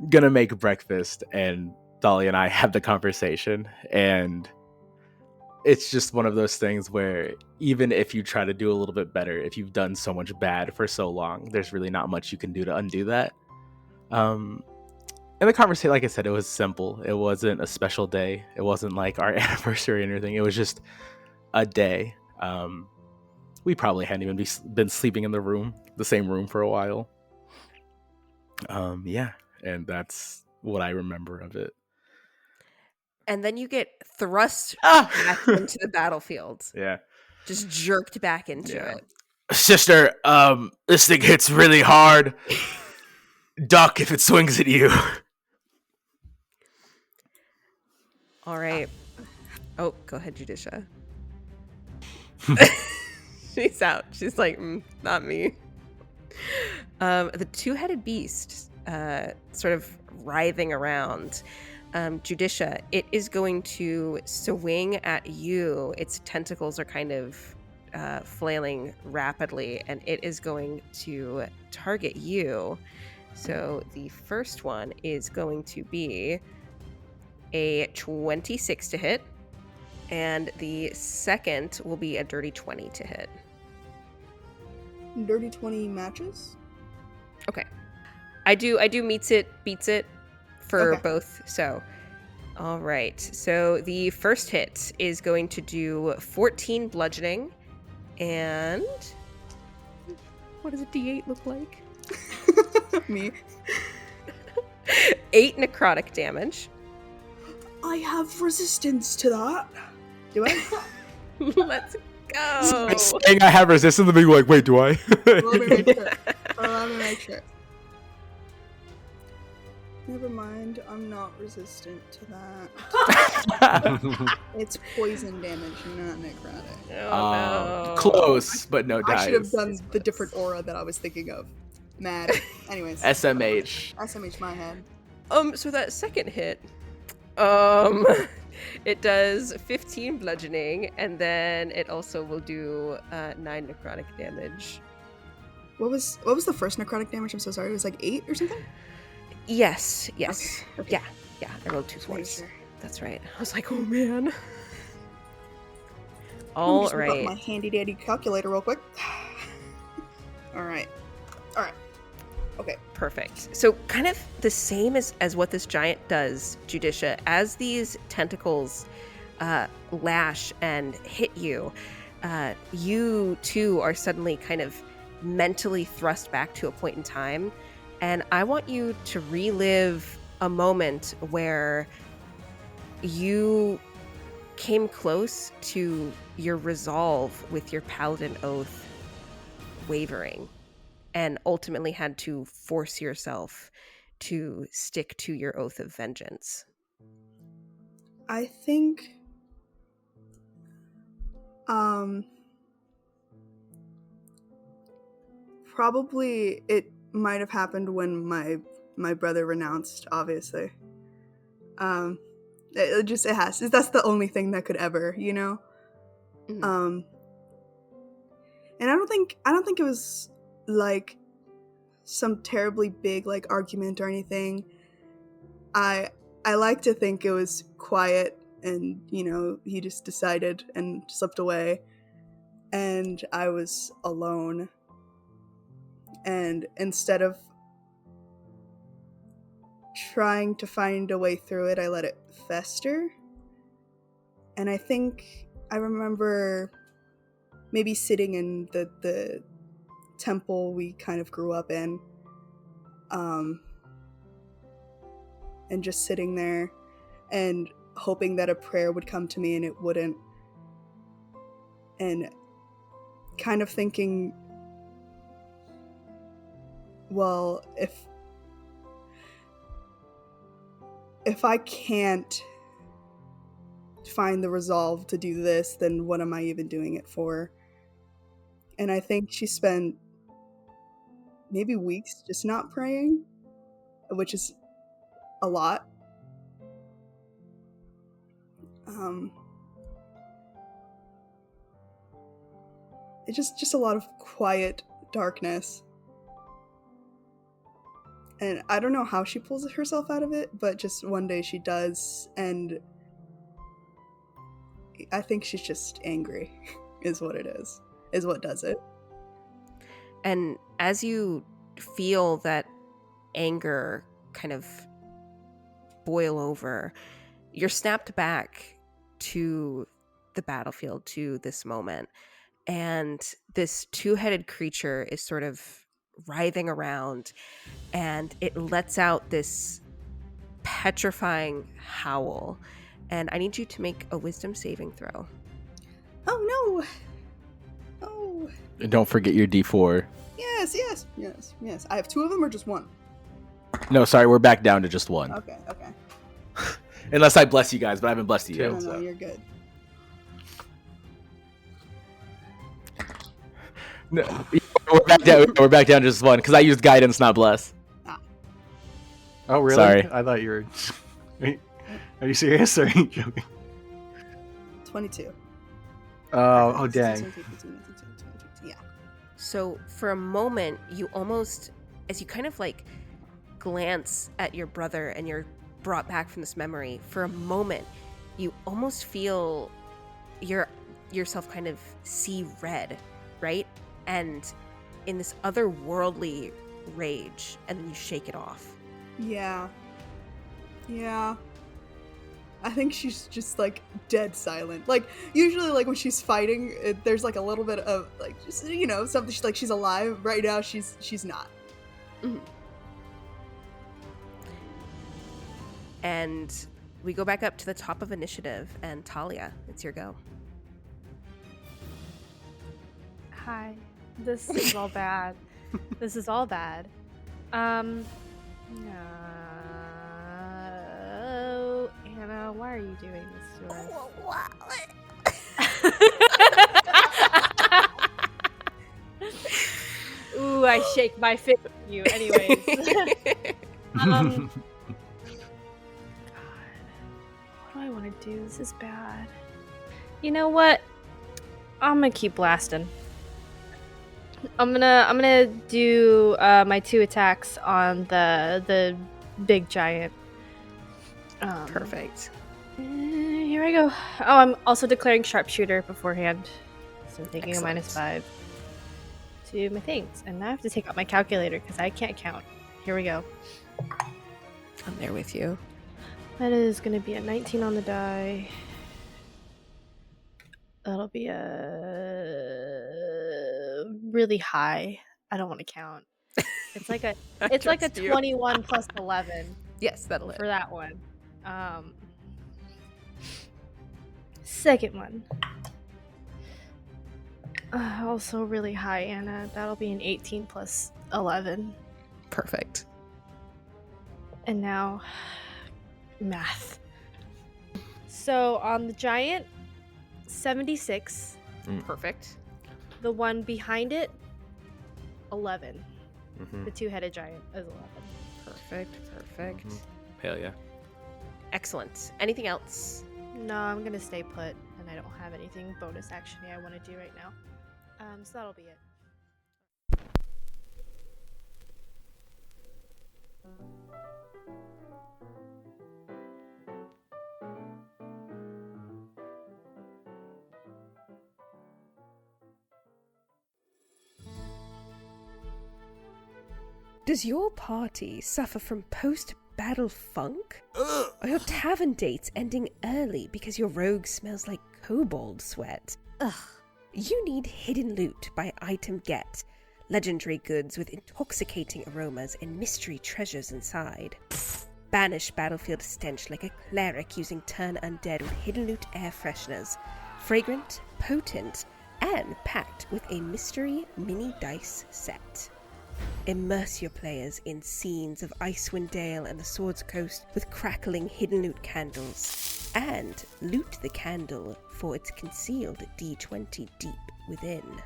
gonna make breakfast, and Thalia and I had the conversation. And it's just one of those things where even if you try to do a little bit better, if you've done so much bad for so long, there's really not much you can do to undo that. And the conversation, like I said, it was simple. It wasn't a special day. It wasn't like our anniversary or anything. It was just a day. We probably hadn't even been sleeping in the same room for a while. Yeah, and that's what I remember of it. And then you get thrust back into the battlefield. Yeah. Just jerked back into it. Sister, this thing hits really hard. Duck if it swings at you. All right. Oh, go ahead, Judicia. She's out. She's like, not me. The two-headed beast, sort of writhing around. Judicia, it is going to swing at you. Its tentacles are kind of flailing rapidly, and it is going to target you. So the first one is going to be a 26 to hit, and the second will be a dirty 20 to hit. Dirty 20 matches? Okay. I do beats it for Okay. both. So, all right. So the first hit is going to do 14 bludgeoning, and what does a D8 look like? Me. 8 necrotic damage. I have resistance to that. Do I? Let's go. Saying I have resistance and being like, wait, do I? Let me make sure. Never mind, I'm not resistant to that. It's poison damage, not necrotic. Oh, no. Close, but no dice. I should have done the different aura that I was thinking of. Mad. Anyways. SMH. SMH my head. So that second hit, it does 15 bludgeoning, and then it also will do 9 necrotic damage. What was the first necrotic damage? I'm so sorry. It was like 8 or something? Yes. Okay. Yeah. I rolled 2 Making twice. sure. That's right. I was like, oh man. Let me All just whip up right. my handy dandy calculator real quick. All right. Okay. Perfect. So kind of the same as what this giant does, Judicia, as these tentacles lash and hit you, you too are suddenly kind of mentally thrust back to a point in time. And I want you to relive a moment where you came close to your resolve with your paladin oath wavering, and ultimately had to force yourself to stick to your oath of vengeance. I think probably it might have happened when my brother renounced, obviously. It has. That's the only thing that could ever, you know? Mhm. And I don't think it was like some terribly big like argument or anything. I like to think it was quiet, and you know, he just decided and slipped away, and I was alone. And instead of trying to find a way through it, I let it fester. And I think I remember maybe sitting in the temple we kind of grew up in, and just sitting there and hoping that a prayer would come to me, and it wouldn't, and kind of thinking, well, if I can't find the resolve to do this, then what am I even doing it for? And I think she spent maybe weeks just not praying, which is a lot. It's just a lot of quiet darkness. And I don't know how she pulls herself out of it, but just one day she does, and I think she's just angry, is what it is what does it. And as you feel that anger kind of boil over, you're snapped back to the battlefield, to this moment. And this two-headed creature is sort of writhing around, and it lets out this petrifying howl. And I need you to make a wisdom saving throw. Oh no! Oh. And don't forget your D4. Yes. I have 2 of them or just 1? No, sorry, we're back down to just 1. Okay. Unless I bless you guys, but I haven't blessed you yet. No, So. you're good. No, we're back down to just 1 because I used guidance, not bless. Oh, really? Sorry. I thought you were. Are you serious? Or are you joking? 22. Oh, dang. Yeah. So for a moment, you almost, as you kind of like glance at your brother and you're brought back from this memory, for a moment, you almost feel yourself kind of see red, right? And in this otherworldly rage, and then you shake it off. Yeah. I think she's just like dead silent. Like usually, like when she's fighting, there's like a little bit of like just, you know, something. She's like she's alive. Right now, she's not. Mm-hmm. And we go back up to the top of initiative, and Talia, it's your go. Hi. This is all bad. This is all bad. No, Anna, why are you doing this to us? Ooh, I shake my fist at you. Anyways. want to do. This is bad. You know what? I'm gonna keep blasting. I'm gonna do my 2 attacks on the big giant. Perfect. Here I go. Oh, I'm also declaring sharpshooter beforehand, so I'm taking Excellent. a -5 to my things, and now I have to take out my calculator because I can't count. Here we go. I'm there with you. That is going to be a 19 on the die. That'll be a really high. I don't want to count. It's like a it's like a trust you. 21 plus 11 Yes, that'll hit. for that one. Second one. Also really high, Anna. That'll be an 18 plus 11. Perfect. And now, math. So on the giant, 76. Perfect. The one behind it, 11. Mm-hmm. The 2-headed giant is 11. Perfect. Hell yeah. Excellent. Anything else? No, I'm gonna stay put, and I don't have anything bonus actiony I want to do right now. So that'll be it. Does your party suffer from post-battle funk? Are your tavern dates ending early because your rogue smells like kobold sweat? Ugh. You need Hidden Loot by Item Get. Legendary goods with intoxicating aromas and mystery treasures inside. Banish battlefield stench like a cleric using Turn Undead with Hidden Loot air fresheners. Fragrant, potent, and packed with a mystery mini dice set. Immerse your players in scenes of Icewind Dale and the Swords Coast with crackling Hidden Loot candles, and loot the candle for its concealed D20 deep within.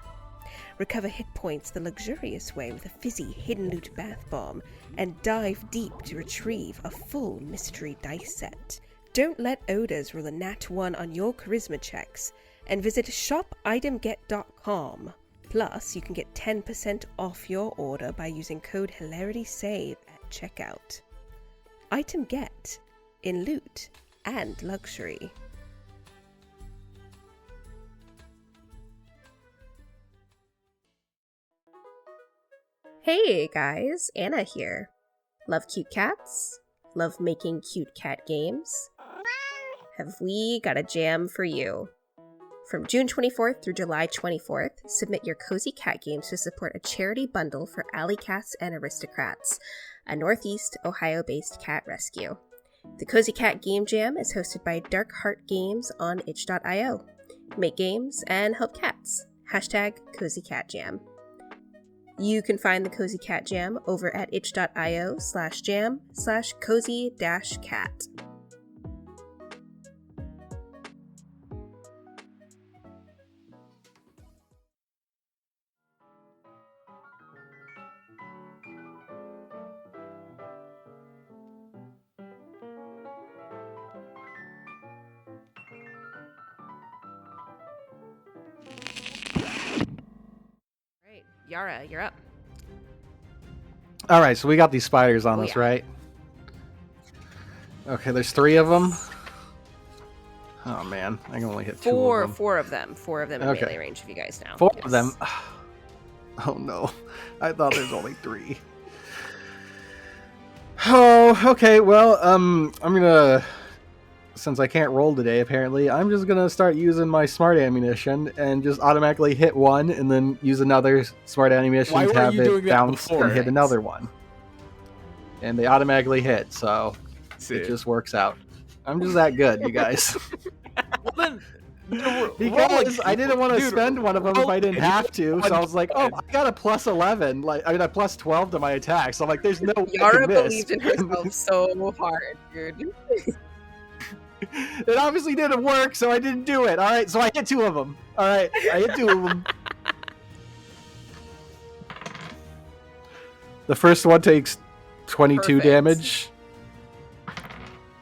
Recover hit points the luxurious way with a fizzy Hidden Loot bath bomb, and dive deep to retrieve a full mystery dice set. Don't let odors roll a nat 1 on your charisma checks, and visit shopitemget.com. Plus, you can get 10% off your order by using code HilaritySave at checkout. Item Get, in loot and luxury. Hey guys, Anna here. Love cute cats? Love making cute cat games? Have we got a jam for you? From June 24th through July 24th, submit your cozy cat games to support a charity bundle for alley cats and aristocrats, a Northeast Ohio-based cat rescue. The Cozy Cat Game Jam is hosted by Dark Heart Games on itch.io. Make games and help cats. #Cozy Cat Jam. You can find the Cozy Cat Jam over at itch.io/jam/cozy-cat. Right, Yara, you're up. All right, so we got these spiders on Oh, us, yeah. right? Okay, there's 3 of them. Oh man, I can only hit 2 of them. Four of them in Okay. melee range of you guys now. 4 Yes. of them. Oh no, I thought there's only 3. Oh, okay. Well, I'm gonna, since I can't roll today, apparently, I'm just gonna start using my smart ammunition and just automatically hit one, and then use another smart ammunition Why to weren't have you doing it that bounce before? and hit another one. And they automatically hit, so Sick. it just works out. I'm just that good, you guys. Well, then, Because I didn't want to spend one of them if I didn't have to, so I was like, oh, One. I got a plus 11, a plus 12 to my attack, so I'm like, there's no way I Yara can miss. believed in herself so hard, dude. It obviously didn't work, so I didn't do it. All right, so I hit 2 of them. All right, I hit 2 of them. The first one takes 22 Perfect. damage.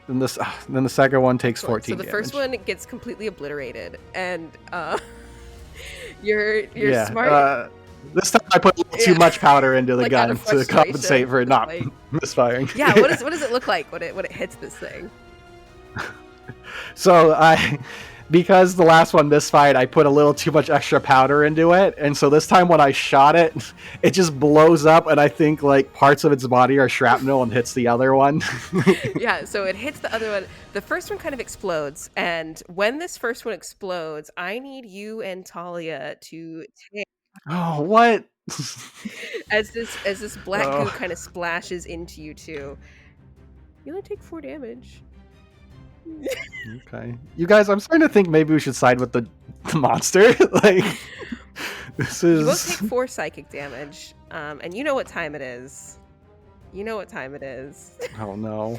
then the second one takes So 14 the damage. first one gets completely obliterated, and you're Yeah, smart. this time I put a little too Yeah. much powder into the Like, out gun of to compensate frustration, for just not like- misfiring. Yeah, what does it look like when it hits this thing? So because the last one misfired, I put a little too much extra powder into it, and so this time when I shot it, it just blows up, and I think like parts of its body are shrapnel and hits the other one. Yeah, so it hits the other one. The first one kind of explodes, and when this first one explodes, I need you and Talia to take Oh, what? as this black Oh. goo kind of splashes into you two. You only take 4 damage. Okay, you guys, I'm starting to think maybe we should side with the monster. Like, this You both is. take 4 psychic damage, and you know what time it is. You know what time it is. Oh no.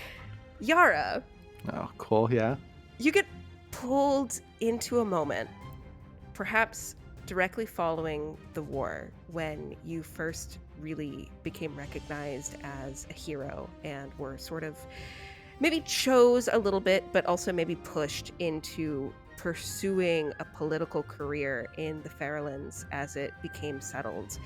Yara, Oh, cool. Yeah. you get pulled into a moment, perhaps directly following the war, when you first really became recognized as a hero and were sort of maybe chose a little bit, but also maybe pushed into pursuing a political career in the Fairlands as it became settled.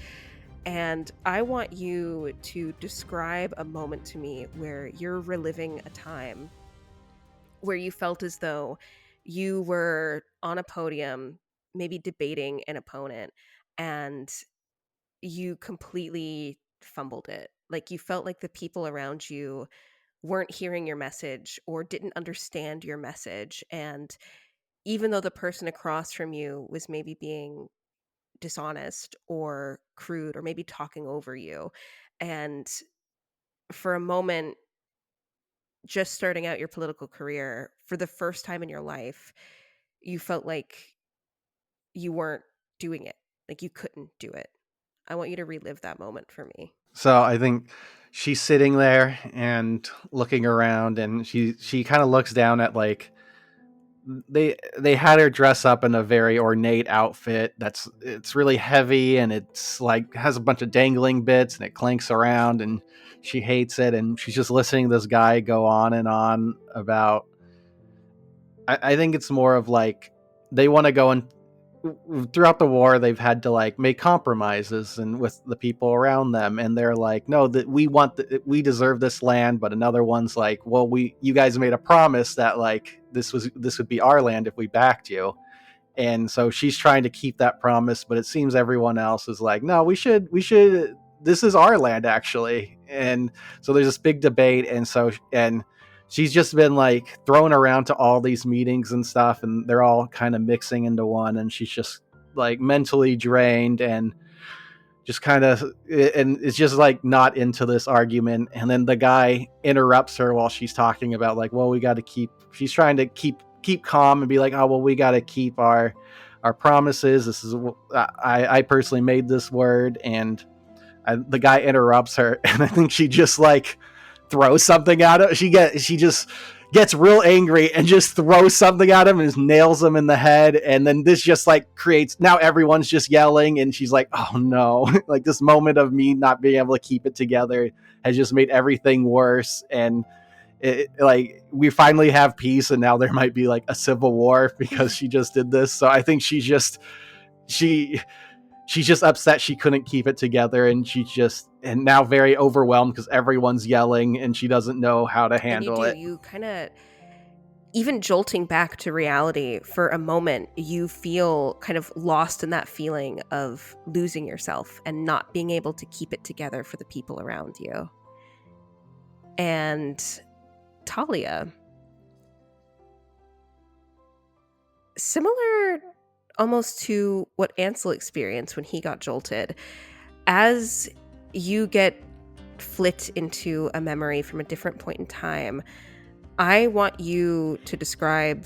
And I want you to describe a moment to me where you're reliving a time where you felt as though you were on a podium, maybe debating an opponent, and you completely fumbled it. Like, you felt like the people around you weren't hearing your message or didn't understand your message. And even though the person across from you was maybe being dishonest or crude or maybe talking over you, and for a moment, just starting out your political career for the first time in your life, you felt like you weren't doing it, like you couldn't do it. I want you to relive that moment for me. So I think she's sitting there and looking around, and she kind of looks down at like they had her dress up in a very ornate outfit it's really heavy, and it's like has a bunch of dangling bits, and it clanks around, and she hates it, and she's just listening to this guy go on and on about I think it's more of like they want to go and throughout the war they've had to like make compromises and with the people around them, and they're like, no, that we deserve this land, but another one's like, well, you guys made a promise that like this would be our land if we backed you. And so she's trying to keep that promise, but it seems everyone else is like, no, we should this is our land actually. And so there's this big debate, and she's just been like thrown around to all these meetings and stuff, and they're all kind of mixing into one, and she's just like mentally drained and just kind of, and it's just like not into this argument. And then the guy interrupts her while she's talking about like, well, she's trying to keep calm and be like, oh, well, we got to keep our promises. This is I personally made this word. And the guy interrupts her, and I think she just like throws something at him. She just gets real angry and just throws something at him and just nails him in the head. And then this just like creates, now everyone's just yelling, and she's like, oh no, like this moment of me not being able to keep it together has just made everything worse. And like we finally have peace, and now there might be like a civil war because she just did this. So I think she's just upset she couldn't keep it together, and and now very overwhelmed because everyone's yelling and she doesn't know how to handle it. You kind of, even jolting back to reality for a moment, you feel kind of lost in that feeling of losing yourself and not being able to keep it together for the people around you. And Talia, similar almost to what Ansel experienced when he got jolted, as you get flit into a memory from a different point in time, I want you to describe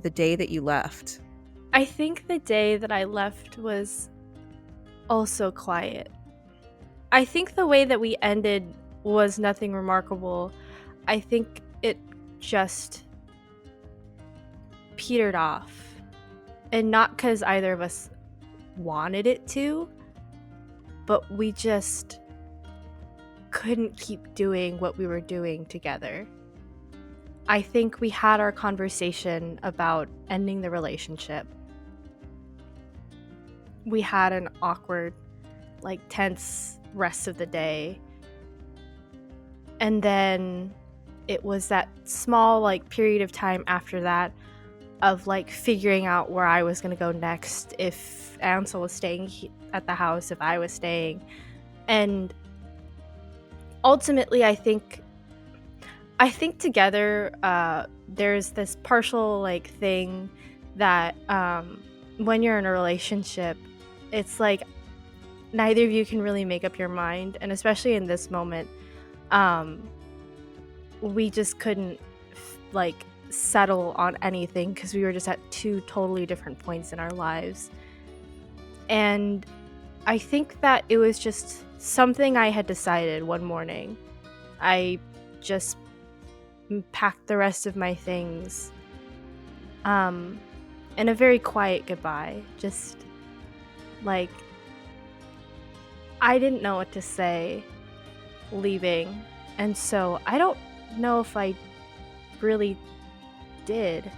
the day that you left. I think the day that I left was also quiet. I think the way that we ended was nothing remarkable. I think it just petered off. And not because either of us wanted it to, but we just couldn't keep doing what we were doing together. I think we had our conversation about ending the relationship. We had an awkward, like, tense rest of the day. And then it was that small, like, period of time after that of, like, figuring out where I was going to go next, if Ansel was staying at the house, if I was staying. And ultimately, I think together, there's this partial, like, thing that when you're in a relationship, it's like neither of you can really make up your mind. And especially in this moment, we just couldn't like settle on anything because we were just at two totally different points in our lives. And I think that it was just something I had decided one morning. I just packed the rest of my things, and a very quiet goodbye. Just like, I didn't know what to say leaving, and so I don't know if I really did.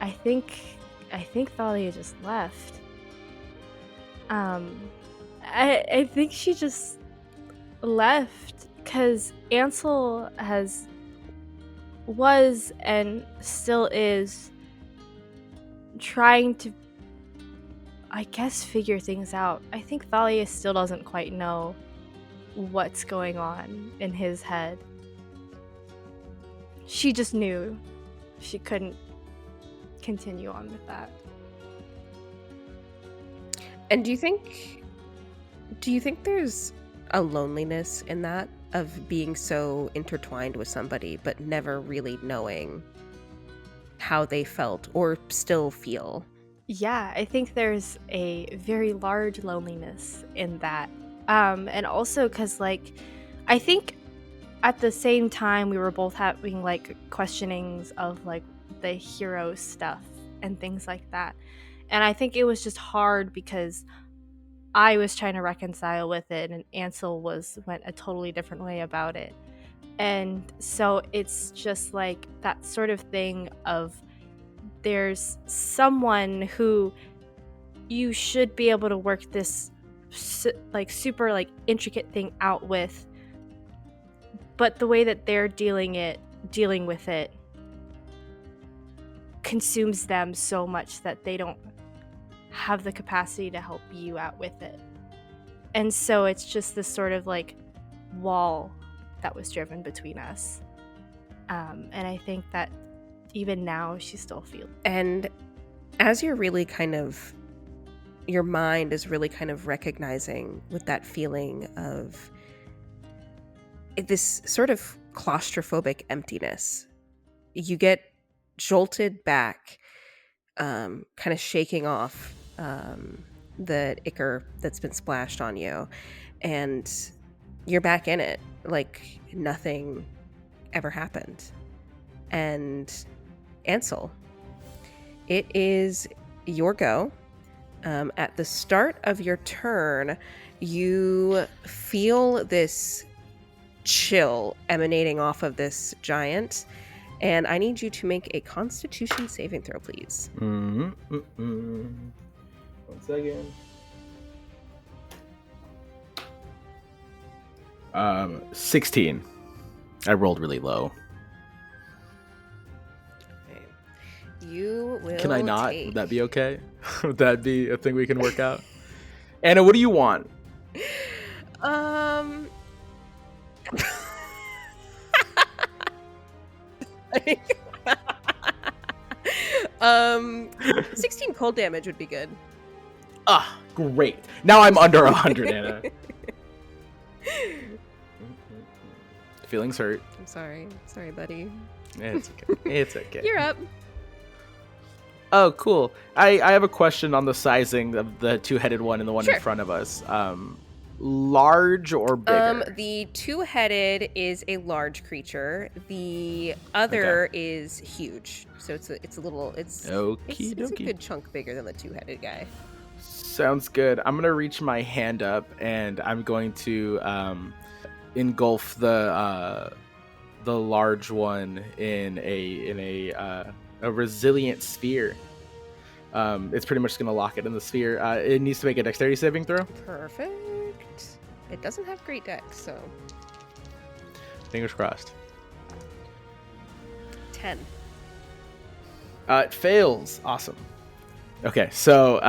I think Thalia just left. I think she just left because Ansel was and still is trying to, I guess, figure things out. I think Thalia still doesn't quite know what's going on in his head. She just knew she couldn't continue on with that. And do you think there's a loneliness in that, of being so intertwined with somebody but never really knowing how they felt or still feel? Yeah, I think there's a very large loneliness in that. And also because, like, I think at the same time we were both having, like, questionings of, like, the hero stuff and things like that. And I think it was just hard because I was trying to reconcile with it and Ansel went a totally different way about it. And so it's just like that sort of thing of there's someone who you should be able to work this like super like intricate thing out with, but the way that they're dealing with it consumes them so much that they don't have the capacity to help you out with it. And so it's just this sort of like wall that was driven between us. And I think that even now she still feels. And as you're really kind of, your mind is really kind of recognizing with that feeling of this sort of claustrophobic emptiness, you get jolted back, kind of shaking off the ichor that's been splashed on you, and you're back in it like nothing ever happened. And Ansel, it is your go. At the start of your turn, you feel this chill emanating off of this giant, and I need you to make a Constitution saving throw, please. 1 second. 16. I rolled really low. You will. Can I not? take- Would that be okay? Would that be a thing we can work out? Anna, what do you want? 16 cold damage would be good. Ah, great. Now I'm under 100, Anna. Feelings hurt. I'm sorry, buddy. It's okay. It's okay. You're up. Oh, cool. I have a question on the sizing of the two-headed one and the one Sure. in front of us. Large or bigger? The two-headed is a large creature. The other is huge. So it's a little it's a Okie-dokie. good chunk bigger than the two-headed guy. Sounds good. I'm gonna reach my hand up and I'm going to engulf the the large one in a resilient sphere. It's pretty much just going to lock it in the sphere. It needs to make a dexterity saving throw. Perfect. It doesn't have great dex, so Fingers crossed. 10. It fails. Awesome. Okay, so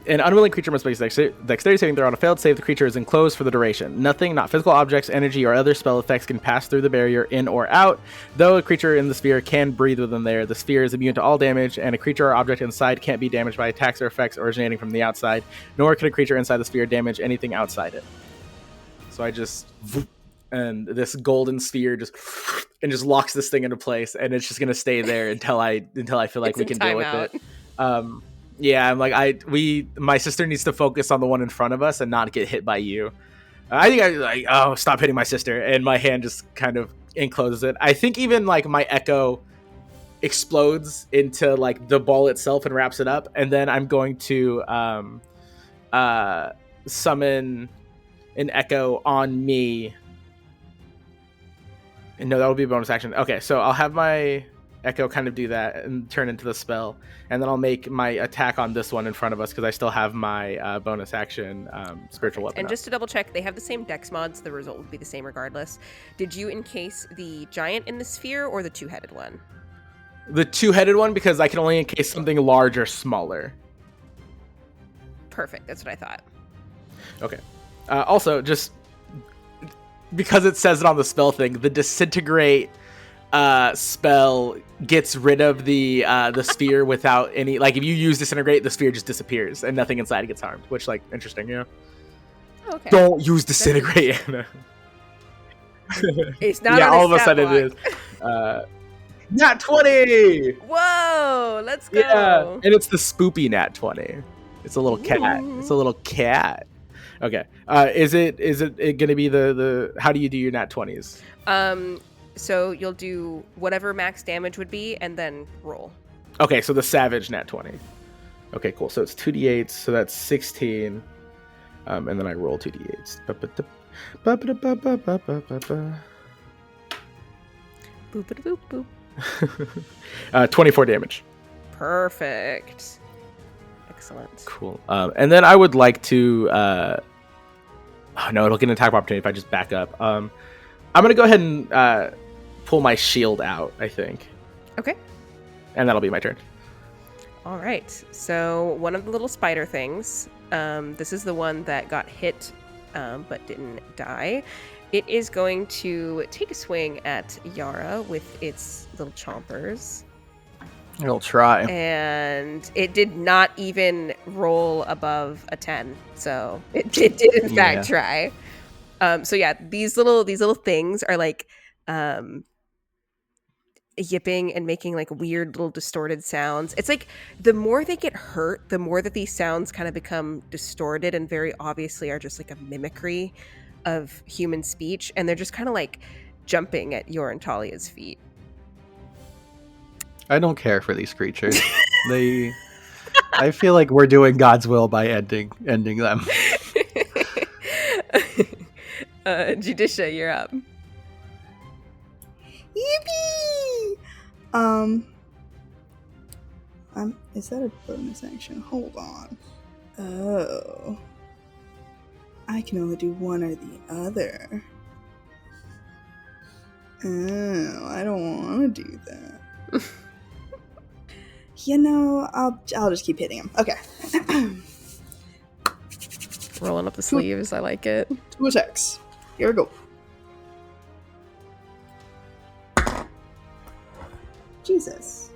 an unwilling creature must make a dexterity saving throw. On a failed save, the creature is enclosed for the duration. Nothing, not physical objects, energy, or other spell effects can pass through the barrier in or out. Though a creature in the sphere can breathe within there, the sphere is immune to all damage, and a creature or object inside can't be damaged by attacks or effects originating from the outside, nor can a creature inside the sphere damage anything outside it. So I just... and this golden sphere just locks this thing into place, and it's just going to stay there until I feel like we can deal with it. Yeah, I'm like, my sister needs to focus on the one in front of us and not get hit by you. I think stop hitting my sister, and my hand just kind of encloses it. I think even like my echo explodes into like the ball itself and wraps it up, and then I'm going to summon an echo on me. And no, that will be a bonus action. Okay, so I'll have my echo kind of do that and turn into the spell, and then I'll make my attack on this one in front of us because I still have my bonus action spiritual weapon. And just to double check, they have the same dex mods. The result would be the same regardless. Did you encase the giant in the sphere or the two-headed one? The two-headed one, because I can only encase something large or smaller. Perfect. That's what I thought. Okay. Also, just because it says it on the spell thing, the disintegrate spell gets rid of the sphere without any, like, if you use disintegrate, the sphere just disappears and nothing inside gets harmed, which, like, interesting, you know? Okay. Don't use disintegrate. It's not yeah, on all of a stat sudden block. it is. Nat 20! Whoa, let's go. Yeah, and it's the spoopy Nat 20. It's a little cat. It's a little cat. Okay. Is it going to be the how do you do your Nat 20s? So you'll do whatever max damage would be and then roll. Okay, so the savage Nat 20. Okay, cool. So it's 2d8s, so that's 16. And then I roll 2d8s. Boop boop boop. 24 damage. Perfect. Excellent. Cool. And then I would like to no, it'll get an attack opportunity if I just back up. I'm gonna go ahead and pull my shield out, I think. Okay. And that'll be my turn. All right. So one of the little spider things, this is the one that got hit but didn't die. It is going to take a swing at Yara with its little chompers. It'll try. And it did not even roll above a 10. So it did in fact try. So yeah, these little things are like yipping and making like weird little distorted sounds. It's like the more they get hurt, the more that these sounds kind of become distorted and very obviously are just like a mimicry of human speech, and they're just kind of like jumping at your and Talia's feet. I don't care for these creatures. I feel like we're doing God's will by ending them. Judicia, you're up. Yippee! Is that a bonus action? Hold on. Oh. I can only do one or the other. Oh, I don't want to do that. You know, I'll just keep hitting him. Okay. Rolling up the sleeves, I like it. 2 attacks. Here we go. Jesus.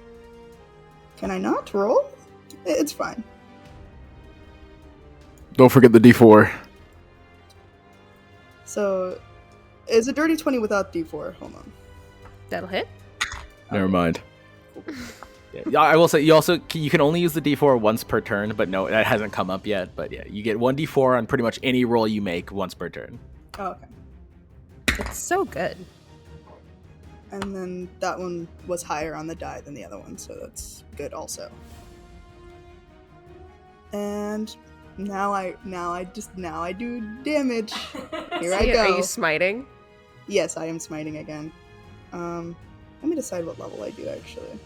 Can I not roll? It's fine. Don't forget the D4. So, is a dirty 20 without D4? Hold on. That'll hit. Never mind. Yeah, I will say you can only use the D4 once per turn, but no, that hasn't come up yet. But yeah, you get 1 D4 on pretty much any roll you make once per turn. Oh, okay. It's so good. And then that one was higher on the die than the other one, so that's good also. And now I do damage. Here I go. Are you smiting? Yes, I am smiting again. Let me decide what level I do, actually.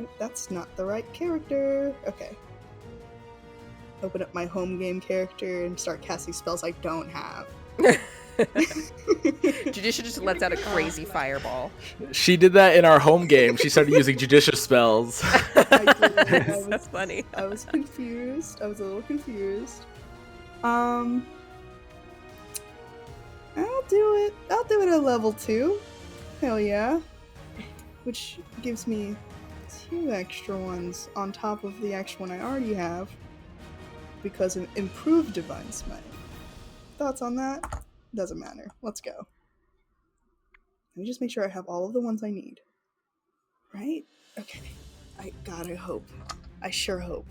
Oh, that's not the right character. Okay. Open up my home game character and start casting spells I don't have. Judicia just lets out a crazy fireball. She did that in our home game. She started using judicious spells. That's funny. I was confused. I was a little confused. I'll do it. I'll do it at level 2. Hell yeah. Which gives me 2 extra ones on top of the extra one I already have because of improved divine smite. Thoughts on that? Doesn't matter. Let's go. Let me just make sure I have all of the ones I need. Right? Okay. I hope. I sure hope.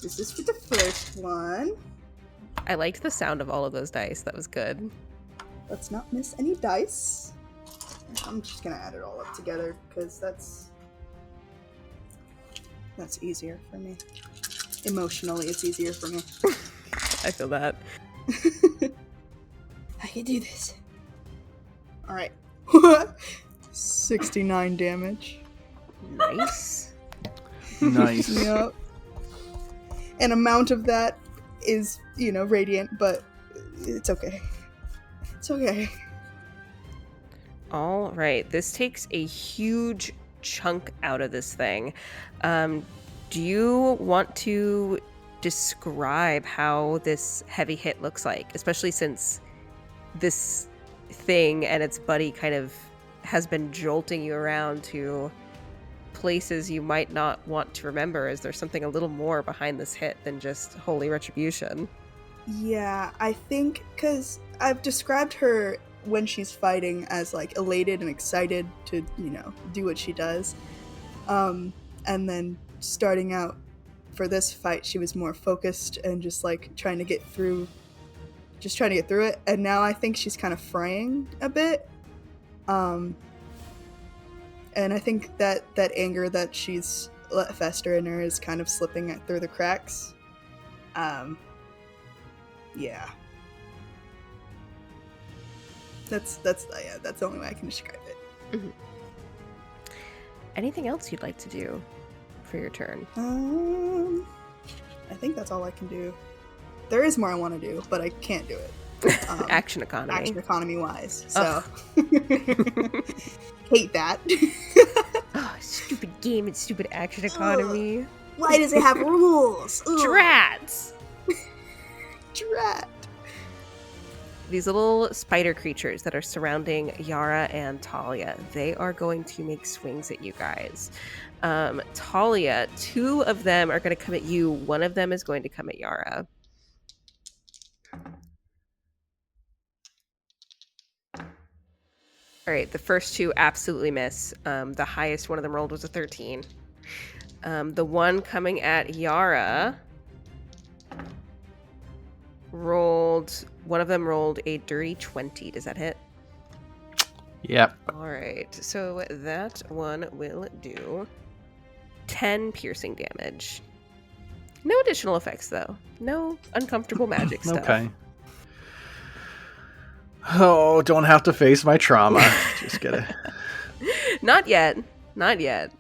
This is for the first one. I liked the sound of all of those dice. That was good. Let's not miss any dice. I'm just gonna add it all up together because that's easier for me. Emotionally, it's easier for me. I feel that. I can do this. Alright. 69 damage. Nice. Nice. Yep. An amount of that is, radiant, but it's okay. It's okay. All right. This takes a huge chunk out of this thing. Do you want to describe how this heavy hit looks like, especially since this thing and its buddy kind of has been jolting you around to places you might not want to remember? Is there something a little more behind this hit than just holy retribution? Yeah, I think because I've described her when she's fighting as like elated and excited to, do what she does. And then starting out for this fight, she was more focused and just like trying to get through it. And now I think she's kind of fraying a bit. And I think that anger that she's let fester in her is kind of slipping through the cracks. Yeah. That's the only way I can describe it. Mm-hmm. Anything else you'd like to do for your turn? I think that's all I can do. There is more I want to do, but I can't do it. Action economy. Action economy wise. So hate that. Oh, stupid game and stupid action economy. Ugh. Why does it have rules? Drats! Drat. These little spider creatures that are surrounding Yara and Talia, they are going to make swings at you guys. Talia, 2 of them are going to come at you. 1 of them is going to come at Yara. All right, the first 2 absolutely miss. The highest one of them rolled was a 13. The one coming at Yara one of them rolled a dirty 20. Does that hit? Yep. All right, so that one will do 10 piercing damage. No additional effects, though. No uncomfortable magic stuff. Okay. Oh, don't have to face my trauma. Just get it. Not yet. Not yet.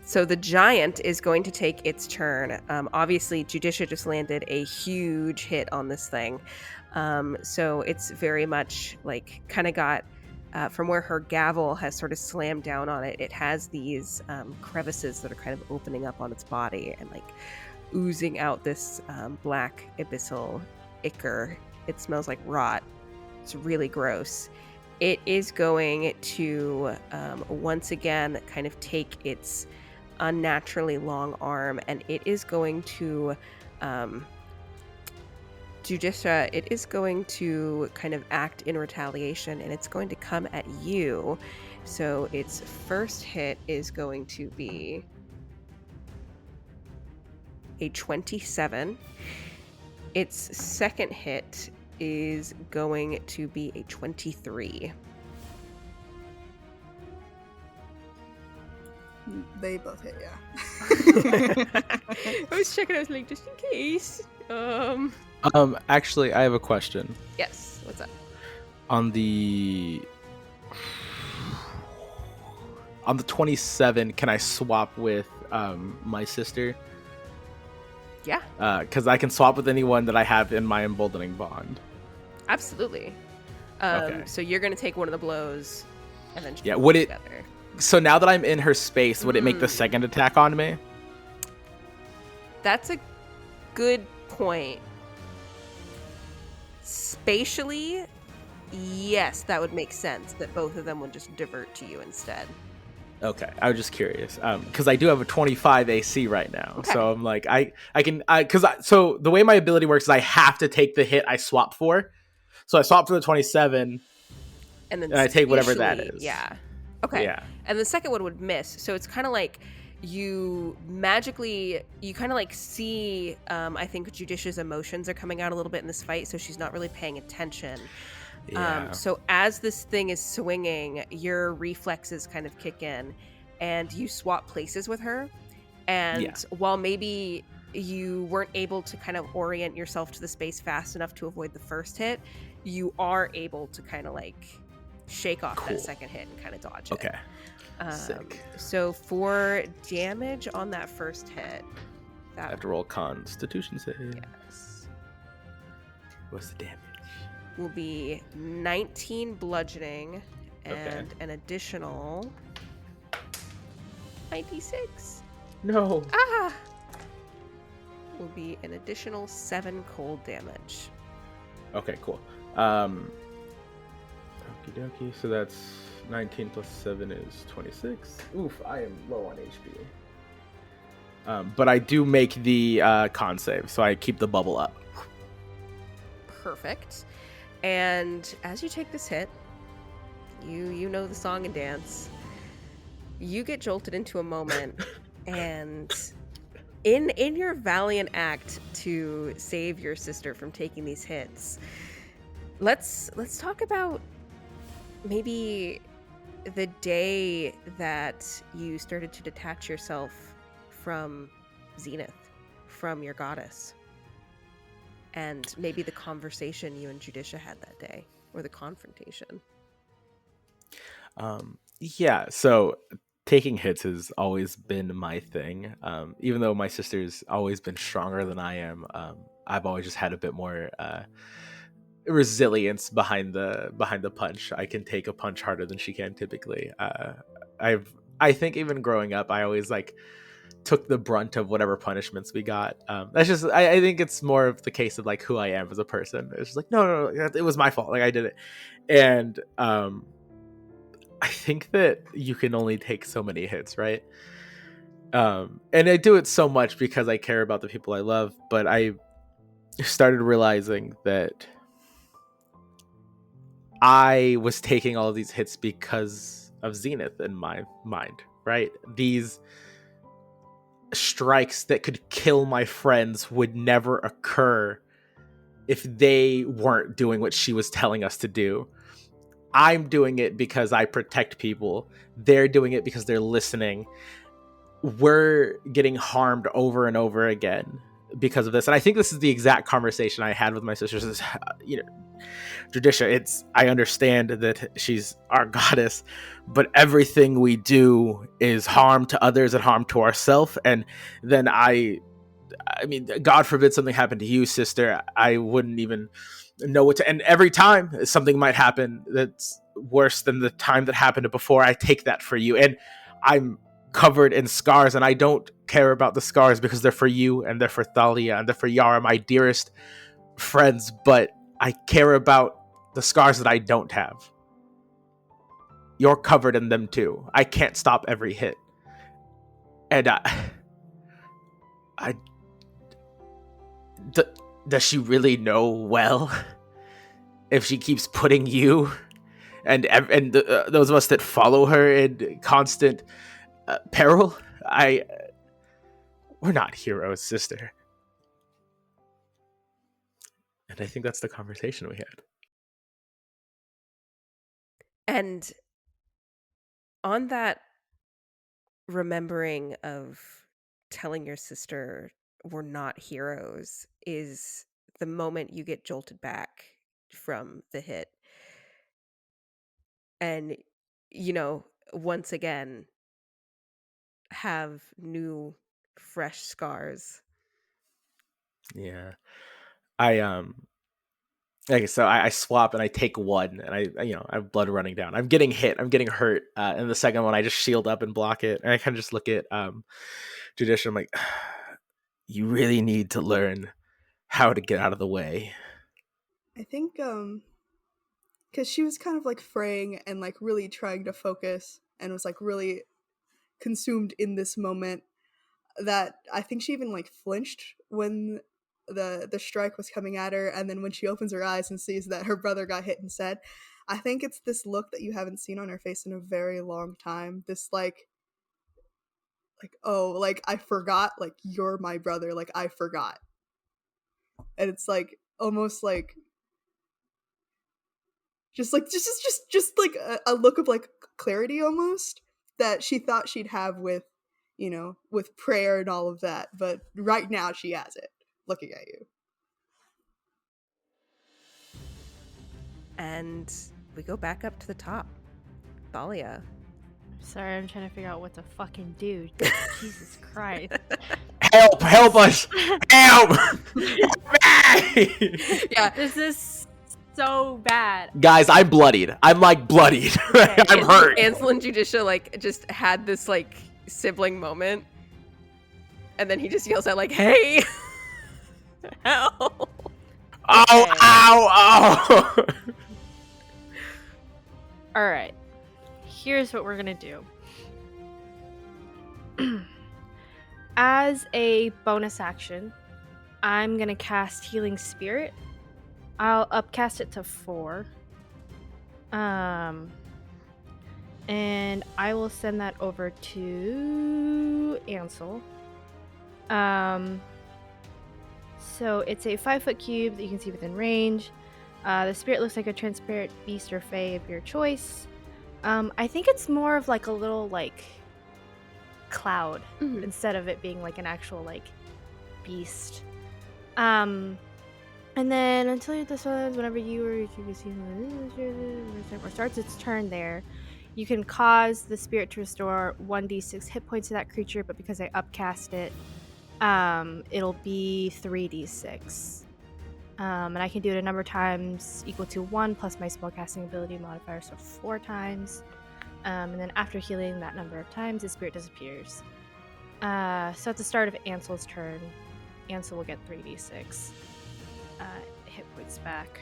So the giant is going to take its turn. Obviously, Judicia just landed a huge hit on this thing. So it's very much like kind of got from where her gavel has sort of slammed down on it. It has these crevices that are kind of opening up on its body and like oozing out this black abyssal ichor. It smells like rot. It's really gross. It is going to once again kind of take its unnaturally long arm, and it is going to Judicia, it is going to kind of act in retaliation, and it's going to come at you. So its first hit is going to be a 27. Its second hit is going to be a 23. They both hit, yeah. I was checking, I was like, just in case. Actually, I have a question. Yes. What's up? On the 27, can I swap with my sister? Yeah, Because I can swap with anyone that I have in my emboldening bond. absolutely. Okay. So you're gonna take one of the blows, and then just Yeah, put would them it- together. So now that I'm in her space, would it make the Mm. second attack on me? That's a good point. Spatially, yes, that would make sense. That both of them would just divert to you instead. Okay, I was just curious because I do have a 25 AC right now, Okay. so I'm like so the way my ability works is I have to take the hit I swap for, so I swap for the 27, And then and I take whatever that spatially, is. Yeah. Okay. Yeah. And the second one would miss. So it's kind of like you magically, you kind of like see, I think Judicia's emotions are coming out a little bit in this fight, so she's not really paying attention. Yeah. So as this thing is swinging, your reflexes kind of kick in and you swap places with her. And Yeah. while maybe you weren't able to kind of orient yourself to the space fast enough to avoid the first hit, you are able to kind of like shake off Cool. that second hit and kind of dodge it. Okay. Sick. So for damage on that first hit, I that have to roll Constitution save. yes, What's the damage? will be 19 bludgeoning and Okay. an additional 96. No. Ah! Will be an additional 7 cold damage. Okay, cool. Okie dokie. So that's 19 plus 7 is 26. Oof, I am low on HP. But I do make the con save, so I keep the bubble up. Perfect. And as you take this hit, you know the song and dance. You get jolted into a moment, and in your valiant act to save your sister from taking these hits, let's talk about maybe the day that you started to detach yourself from Zenith, from your goddess, and maybe the conversation you and Judicia had that day, or the confrontation. Yeah, so taking hits has always been my thing. Even though my sister's always been stronger than I am, I've always just had a bit more resilience behind the punch. I can take a punch harder than she can typically. I think even growing up, I always like took the brunt of whatever punishments we got. That's just I think it's more of the case of like who I am as a person. It's just like no, it was my fault. Like I did it, and I think that you can only take so many hits, right? And I do it so much because I care about the people I love, but I started realizing that I was taking all of these hits because of Zenith in my mind, right? These strikes that could kill my friends would never occur if they weren't doing what she was telling us to do. I'm doing it because I protect people. They're doing it because they're listening. We're getting harmed over and over again because of this. And I think this is the exact conversation I had with my sisters. Is, Judicia, I understand that she's our goddess, but everything we do is harm to others and harm to ourselves. And then I mean, God forbid something happened to you, sister. I wouldn't even know what to. And every time something might happen that's worse than the time that happened before, I take that for you. And I'm covered in scars, and I don't care about the scars because they're for you and they're for Thalia and they're for Yara, my dearest friends. But I care about the scars that I don't have. You're covered in them too. I can't stop every hit. And does she really know well if she keeps putting you and those of us that follow her in constant peril? We're not heroes, sister. And I think that's the conversation we had. And on that remembering of telling your sister we're not heroes is the moment you get jolted back from the hit. And, once again, have new, fresh scars. Yeah. I swap and I take one, and I have blood running down. I'm getting hit. I'm getting hurt. And the second one, I just shield up and block it. And I kind of just look at Judicial. I'm like, you really need to learn how to get out of the way. I think because she was kind of like fraying and like really trying to focus and was like really consumed in this moment, that I think she even like flinched when the strike was coming at her, and then when she opens her eyes and sees that her brother got hit instead, I think it's this look that you haven't seen on her face in a very long time. This like oh, like I forgot, like you're my brother, like I forgot. And it's like almost like just like a look of like clarity almost that she thought she'd have with with prayer and all of that, but right now she has it looking at you. And we go back up to the top. Thalia. Sorry, I'm trying to figure out what to fucking do. Jesus Christ. Help us! Help! Yeah. This is so bad. Guys, I'm bloodied. I'm like bloodied. Okay. I'm hurt. Ansel and Judicia like just had this like sibling moment, and then he just yells out like, "Hey, help!" Oh, Okay. ow, oh! All right. Here's what we're gonna do. As a bonus action, I'm gonna cast Healing Spirit. I'll upcast it to 4. And I will send that over to Ansel. So it's a 5-foot cube that you can see within range. The spirit looks like a transparent beast or fae of your choice. I think it's more of like a little like cloud instead of it being like an actual like beast. And then until this one, whenever you or starts its turn there, you can cause the spirit to restore 1d6 hit points to that creature, but because I upcast it, it'll be 3d6. And I can do it a number of times equal to 1 plus my spellcasting ability modifier, so 4 times. And then after healing that number of times, the spirit disappears. So at the start of Ansel's turn, Ansel will get 3d6 hit points back.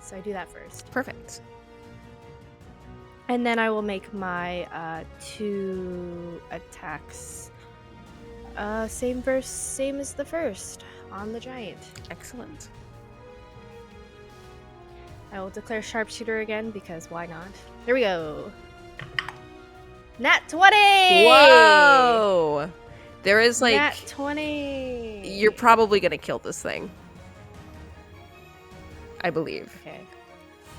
So I do that first. Perfect. And then I will make my 2 attacks. Same as the first on the giant. Excellent. I will declare sharpshooter again because why not? Here we go. Nat 20! Whoa! There is like Nat 20. You're probably gonna kill this thing, I believe. Okay.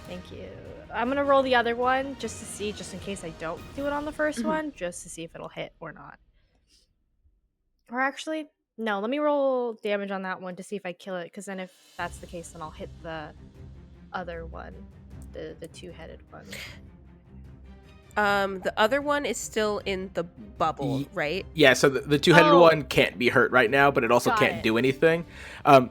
Thank you. I'm gonna roll the other one just to see, just in case I don't do it on the first one, just to see if it'll hit or not. Or actually, no, let me roll damage on that one to see if I kill it, because then if that's the case, then I'll hit the other one, the 2-headed one. The other one is still in the bubble, right? Yeah, so the 2-headed one can't be hurt right now, but it also can't do anything.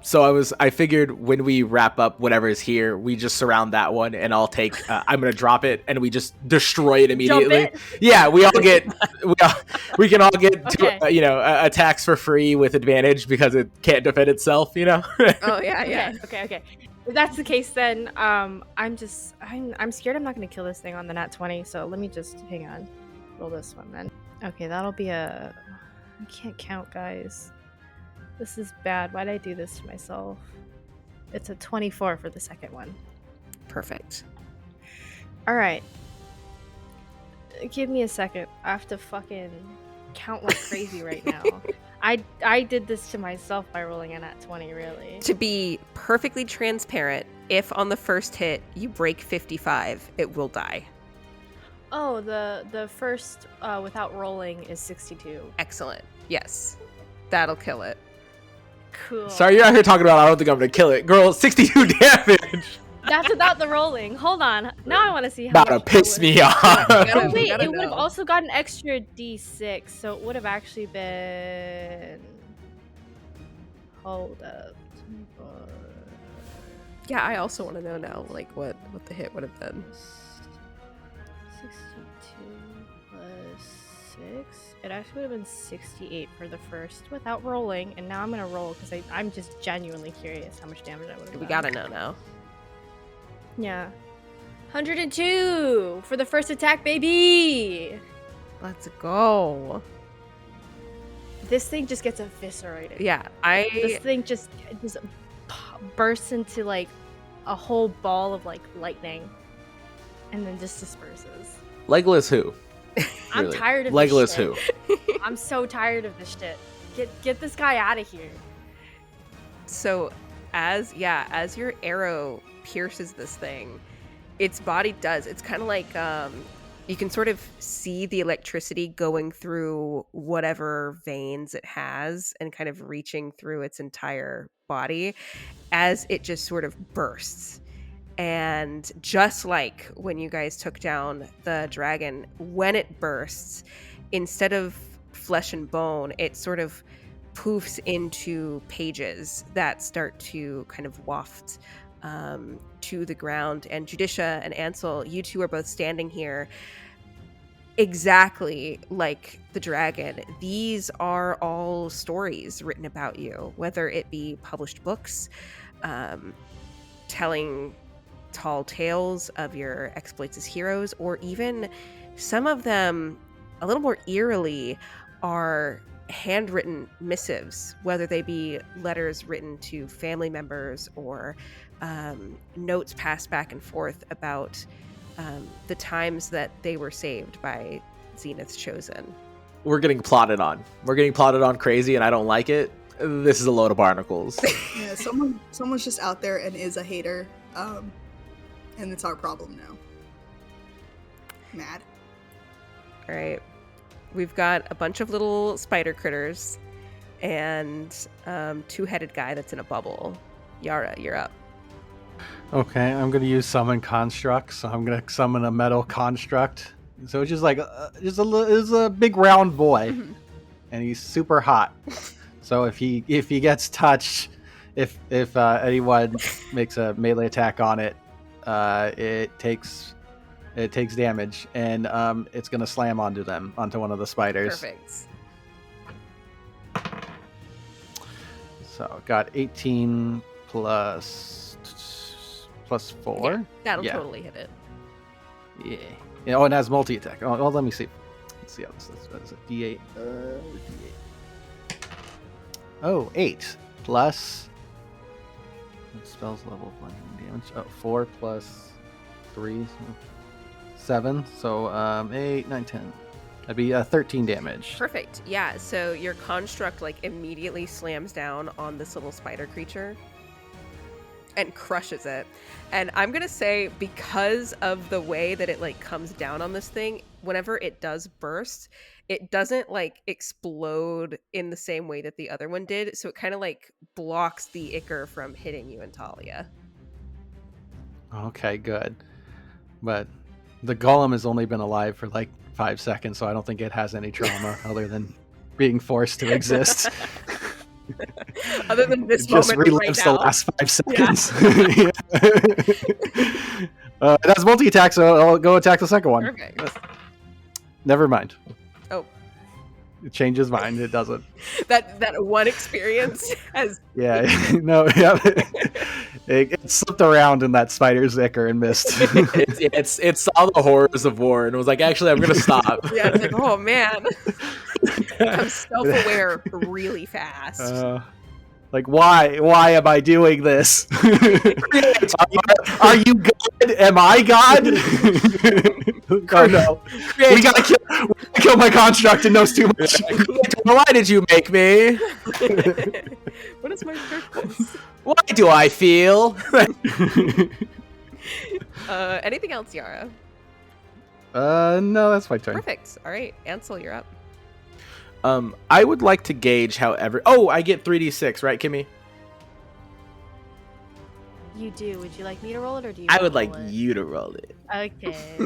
So I figured when we wrap up whatever is here, we just surround that one, and I'll take. I'm gonna drop it, and we just destroy it immediately. Jump it? Yeah, we can all get Okay. attacks for free with advantage because it can't defend itself. Oh yeah. Okay. If that's the case, then I'm scared I'm not gonna kill this thing on the nat 20. So let me just hang on, roll this one then. Okay, that'll be I can't count, guys. This is bad. Why'd I do this to myself? It's a 24 for the second one. Perfect. All right. Give me a second. I have to fucking count like crazy right now. I did this to myself by rolling a nat 20, really. To be perfectly transparent, if on the first hit you break 55, it will die. Oh, the first without rolling is 62. Excellent. Yes. That'll kill it. Cool. Sorry, you're out here talking about I don't think I'm gonna kill it. Girl, 62 damage. That's without the rolling. Hold on. Now I want to see how About to much piss that would- me off. Oh wait, gotta it would have know. also got an extra d6, so it would have actually been. Hold up. Yeah, I also want to know now, like what the hit would have been. 62 plus 6. It actually would have been 68 for the first without rolling, and now I'm gonna roll because I'm just genuinely curious how much damage I would have. We gotta know now. Yeah. 102 for the first attack, baby. Let's go. This thing just gets eviscerated. Yeah, This thing just bursts into like a whole ball of like lightning, and then just disperses. Legless who? I'm Really? tired of Legless this shit. who? I'm so tired of this shit. Get this guy out of here. So as your arrow pierces this thing, its body does. It's kind of like you can sort of see the electricity going through whatever veins it has and kind of reaching through its entire body as it just sort of bursts. And just like when you guys took down the dragon, when it bursts, instead of flesh and bone, it sort of poofs into pages that start to kind of waft to the ground. And Judicia and Ansel, you two are both standing here exactly like the dragon. These are all stories written about you, whether it be published books, telling tall tales of your exploits as heroes, or even some of them, a little more eerily, are handwritten missives, whether they be letters written to family members or notes passed back and forth about the times that they were saved by Zenith's Chosen. We're getting plotted on. We're getting plotted on crazy, and I don't like it. This is a load of barnacles. Yeah, someone's just out there and is a hater, and it's our problem now. Mad. All right. We've got a bunch of little spider critters and two-headed guy that's in a bubble. Yara, you're up. Okay, I'm gonna use summon construct. So I'm gonna summon a metal construct. So it's just like it's a big round boy, and he's super hot. So if he gets touched, if anyone makes a melee attack on it, it takes damage, and it's gonna slam onto one of the spiders. Perfect. So got 18 plus 4. Yeah, that'll Yeah. totally hit it. Yeah. Oh, and it has multi attack. Oh, let me see. Let's see how this is. What is it? D8. D8. Oh, 8 plus. Spells level 1 damage. Oh, 4 plus 3. 7. So 8, 9, 10. That'd be 13 damage. Perfect. Yeah, so your construct like immediately slams down on this little spider creature and crushes it. And I'm gonna say, because of the way that it like comes down on this thing, whenever it does burst, it doesn't like explode in the same way that the other one did. So it kind of like blocks the ichor from hitting you and Talia. Okay, good. But the golem has only been alive for like 5 seconds, so I don't think it has any trauma other than being forced to exist. Other than this It just moment right relives now. the last 5 seconds. It has multi-attack, so I'll go attack the second one. Perfect. Never mind. Oh. It changes mind. It doesn't. That one experience has Yeah. No. Yeah. It slipped around in that spider's ichor and missed. It saw the horrors of war and was like, actually, I'm gonna stop. yeah, it's like, oh man. I'm self-aware really fast. Like, why am I doing this? Are you God? Am I God? Oh no. We gotta kill my construct and knows too much. Why did you make me? What is my purpose? Why do I feel? Anything else, Yara? No, that's my turn. Perfect. All right, Ansel, you're up. I would like to gauge however. Oh, I get 3d6, right, Kimmy? You do. Would you like me to roll it, or do you? I would like roll it? you to roll it. Okay.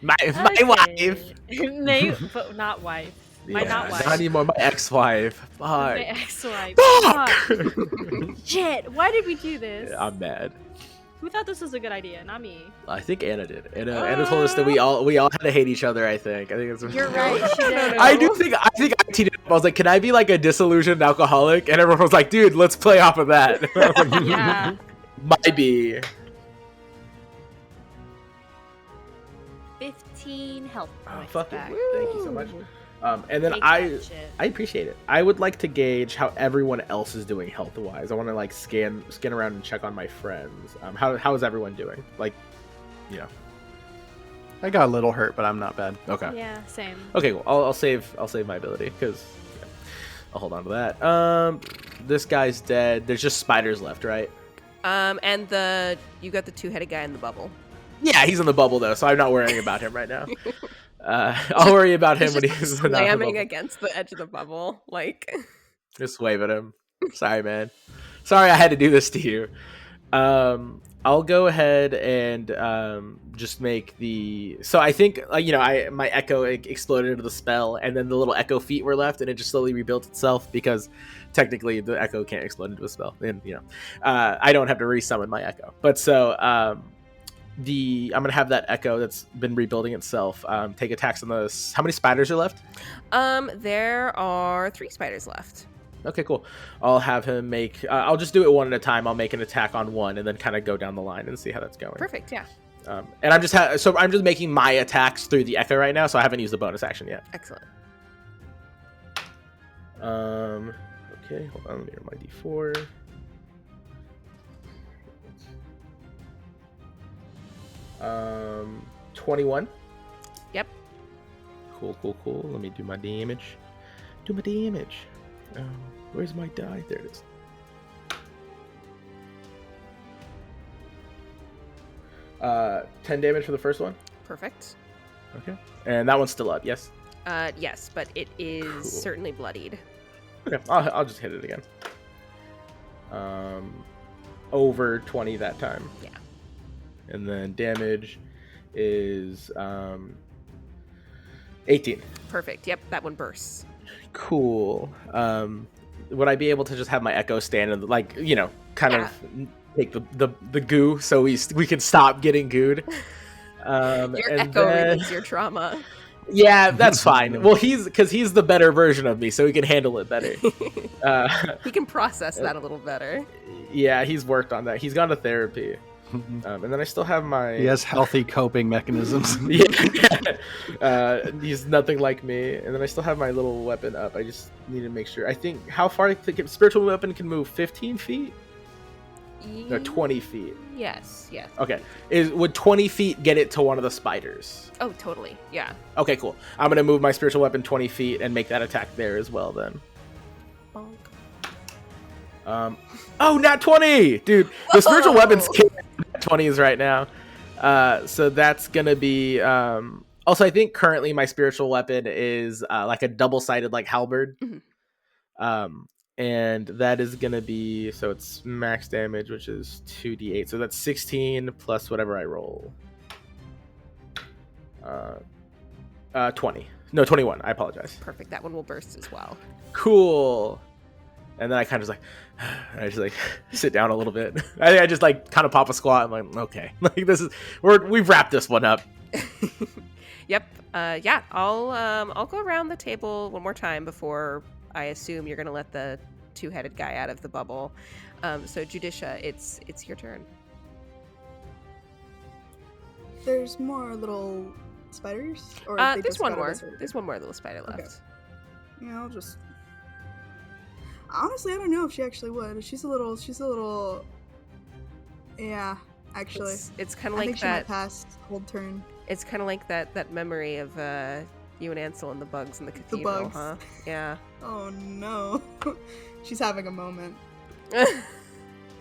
My wife. No, but not wife. My not wife. Not anymore. My ex-wife. Fuck. My ex-wife. Fuck. Shit. Why did we do this? I'm mad. Who thought this was a good idea? Not me. I think Anna did. Anna told us that we all had to hate each other. I think that's what You're right. She did. I think I teed it up. I was like, can I be like a disillusioned alcoholic? And everyone was like, dude, let's play off of that. Yeah. Might be. 15 health points Fuck back. it. Thank you so much. And then Take I that shit. appreciate it. I would like to gauge how everyone else is doing health wise. I want to like scan around and check on my friends. How is everyone doing? Like, you know. I got a little hurt, but I'm not bad. Okay. Yeah, same. Okay, well, I'll save my ability because I'll hold on to that. This guy's dead. There's just spiders left, right? And you got the two-headed guy in the bubble. Yeah, he's in the bubble though, so I'm not worrying about him right now. I'll worry about him when he's not in the slamming bubble. against the edge of the bubble, like. Just wave at him. Sorry, man. Sorry I had to do this to you. I'll go ahead and just make the. So I think my echo exploded into the spell, and then the little echo feet were left, and it just slowly rebuilt itself because technically the echo can't explode into a spell, and I don't have to resummon my echo. But so I'm gonna have that echo that's been rebuilding itself take attacks on those. How many spiders are left? There are 3 spiders left. Okay, cool. I'll have him make. I'll just do it one at a time. I'll make an attack on one, and then kind of go down the line and see how that's going. Perfect. Yeah. And I'm just making my attacks through the echo right now, so I haven't used the bonus action yet. Excellent. Okay, hold on. Let me roll my d4. 21. Yep. Cool. Let me do my damage. Where's my die? There it is. 10 damage for the first one. Perfect. Okay. And that one's still up, yes? Yes, but it is Cool. certainly bloodied. Okay, I'll just hit it again. Over 20 that time. Yeah. And then damage is 18. Perfect. Yep, that one bursts. Cool. Would I be able to just have my echo stand and kind of take the goo so we can stop getting gooed? Your echo relieves your trauma. Yeah, that's fine. Well, he's the better version of me, so he can handle it better. He can process that a little better. Yeah, he's worked on that. He's gone to therapy. And then I still have my. He has healthy coping mechanisms. Yeah. He's nothing like me. And then I still have my little weapon up. I just need to make sure. I think how far spiritual weapon can move? 15 feet? No, 20 feet. Yes. Okay. Would 20 feet get it to one of the spiders? Oh, totally. Yeah. Okay, cool. I'm gonna move my spiritual weapon 20 feet and make that attack there as well. Then. Bonk. Oh, not 20, dude. The spiritual weapons kick 20s right now. So that's gonna be. Also, I think currently my spiritual weapon is like a double-sided like halberd. Mm-hmm. And that is gonna be so it's max damage, which is 2d8. So that's 16 plus whatever I roll. 20. No, 21. I apologize. Perfect. That one will burst as well. Cool. And then I kind of just I just like sit down a little bit. I just like kind of pop a squat. I'm like, okay, like we've wrapped this one up. Yep. Yeah. I'll go around the table one more time before I assume you're gonna let the two-headed guy out of the bubble. So Judicia, it's your turn. There's more little spiders? Or they There's just one got more. us already? There's one more little spider left. Okay. Yeah, I'll just. Honestly, I don't know if she actually would. She's a little. Yeah, actually. It's kind I of like think she might that. pass hold turn. It's kind of like that memory of you and Ansel and the bugs in the cathedral, bugs. huh? Yeah. Oh no. She's having a moment.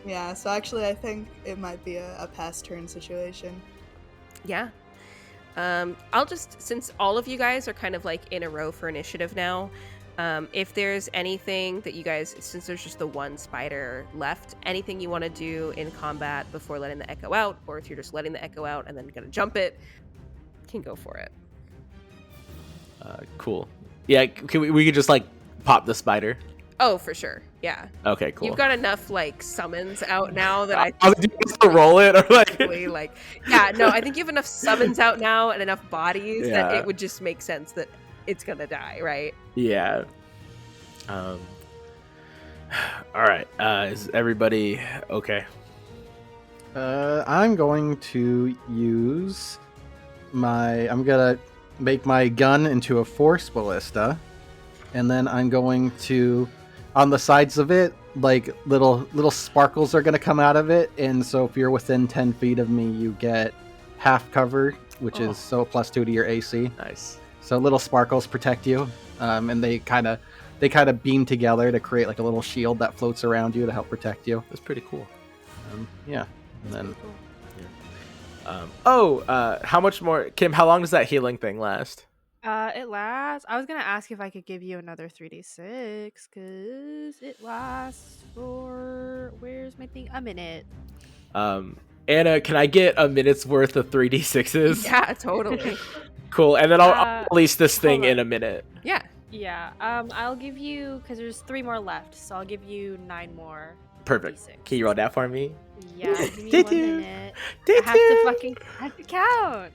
Yeah, so actually I think it might be a pass turn situation. Yeah. I'll just, since all of you guys are kind of like in a row for initiative now, If there's anything that you guys, since there's just the one spider left, anything you want to do in combat before letting the echo out, or if you're just letting the echo out and then gonna jump it, can go for it. Cool. Yeah, we could just like pop the spider. Oh, for sure. Yeah. Okay, cool. You've got enough like summons out now that I was just to roll it or like yeah, no, I think you have enough summons out now and enough bodies that it would just make sense that it's gonna die, right? Yeah. All right. Is everybody okay? I'm going to use I'm gonna make my gun into a force ballista, and then I'm going to, on the sides of it, like little sparkles are gonna come out of it, and so if you're within 10 feet of me, you get half cover, which is so +2 to your AC. Nice. So little sparkles protect you, and they kind of beam together to create like a little shield that floats around you to help protect you. That's pretty cool. Yeah, and then. How much more, Kim? How long does that healing thing last? It lasts. I was gonna ask if I could give you another 3d6 because it lasts for where's my thing? A minute. Anna, can I get a minute's worth of 3d6s? Yeah, totally. Cool, and then I'll release this thing in a minute. Yeah. Yeah. I'll give you because there's 3 more left, so I'll give you 9 more. Perfect. D6. Can you roll that for me? Yeah. Give me 1 minute. I have to count.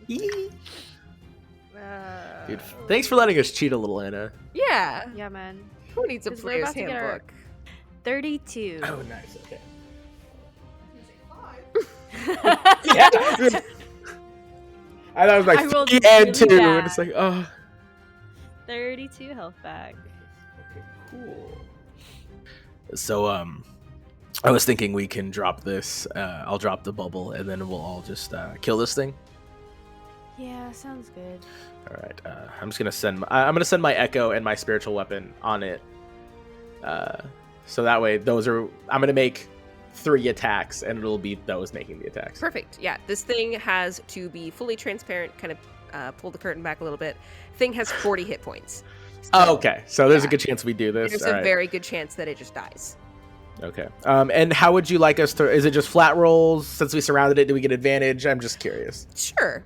Dude, thanks for letting us cheat a little, Anna. Yeah. Yeah, man. Who needs a 'Cause we're player's about to get our- handbook? 32. Oh, nice. Okay. Yeah. I thought it was like I rolled 3 and really 2, bad. and it's like, oh. 32 health back. Okay, cool. So, I was thinking we can drop this. I'll drop the bubble, and then we'll all just kill this thing. Yeah, sounds good. All right. I'm just gonna send my echo and my spiritual weapon on it. So that way, I'm gonna make 3 attacks, and it'll be those making the attacks. Perfect. Yeah, this thing has to be fully transparent. Kind of pull the curtain back a little bit. Thing has 40 hit points. So, Okay. So there's a good chance we do this. There's All a right. very good chance that it just dies. Okay. And how would you like us to? Is it just flat rolls? Since we surrounded it, do we get advantage? I'm just curious. Sure.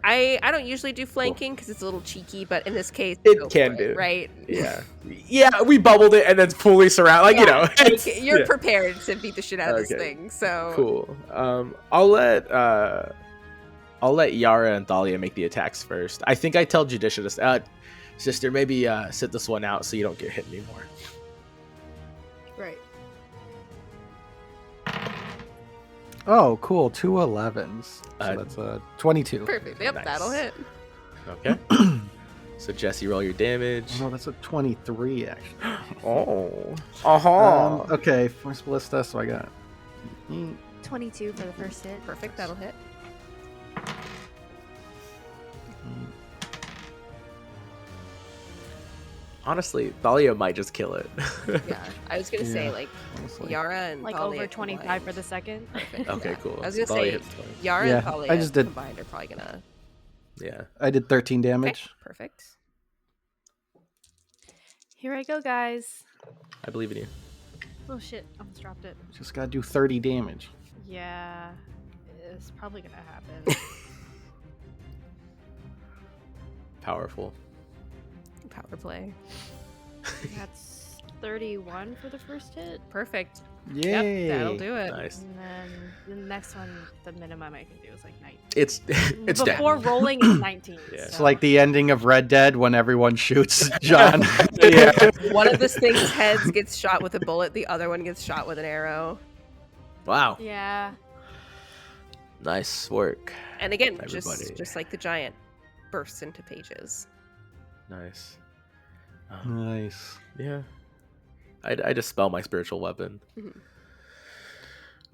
I don't usually do flanking because it's a little cheeky, but in this case, It go can for it, do. right? Yeah. We bubbled it and then fully surround. Like Like, you're yeah. prepared to beat the shit out of this Okay. thing. So Cool. I'll let Yara and Thalia make the attacks first. I think I tell Judicious, sister, maybe sit this one out so you don't get hit anymore. Right. Oh, cool. 2 11s. So Uh, that's 22. perfect. Yep, Nice. that'll hit. Okay. So Jesse, roll your damage. Oh, no, that's a 23, actually. Oh. Okay, Force Ballista, so I got... 22 for the first hit. Perfect, that'll hit. Honestly, Thalia might just kill it. Yeah, I was gonna say Yeah, like honestly. Yara and Like Thalia over 25 for combined. the second. Perfect, Okay, yeah. cool. I was gonna Thalia say hits 20. Yara Yeah, and Thalia I just did- combined are probably gonna. Yeah. I did 13 Okay, damage. perfect. Here I go, guys. I believe in you. Oh shit, almost dropped it. Just gotta do 30 damage. Yeah, it's probably gonna happen. Powerful. Power play. That's 31 for the first hit. Perfect. Yay! Yep, that'll do it. Nice. And then the next one, the minimum I can do is like 19. It's dead. Before rolling is 19. Yeah. It's like the ending of Red Dead when everyone shoots John. Yeah. One of this thing's heads gets shot with a bullet, the other one gets shot with an arrow. Wow. Yeah. Nice work. And again, Everybody. just like the giant, bursts into pages. Nice. Nice. Yeah. I dispel my spiritual weapon.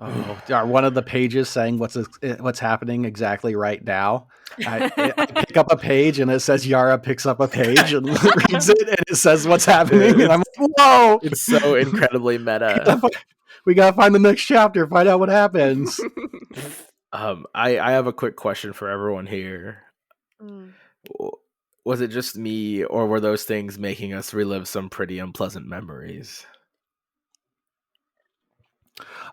Oh, are one of the pages saying what's happening exactly right now? I pick up a page and it says Yara picks up a page and reads it and it says what's happening and I'm like, whoa! It's so incredibly meta. We gotta find the next chapter, find out what happens. I have a quick question for everyone here. Mm. was it just me, or were those things making us relive some pretty unpleasant memories?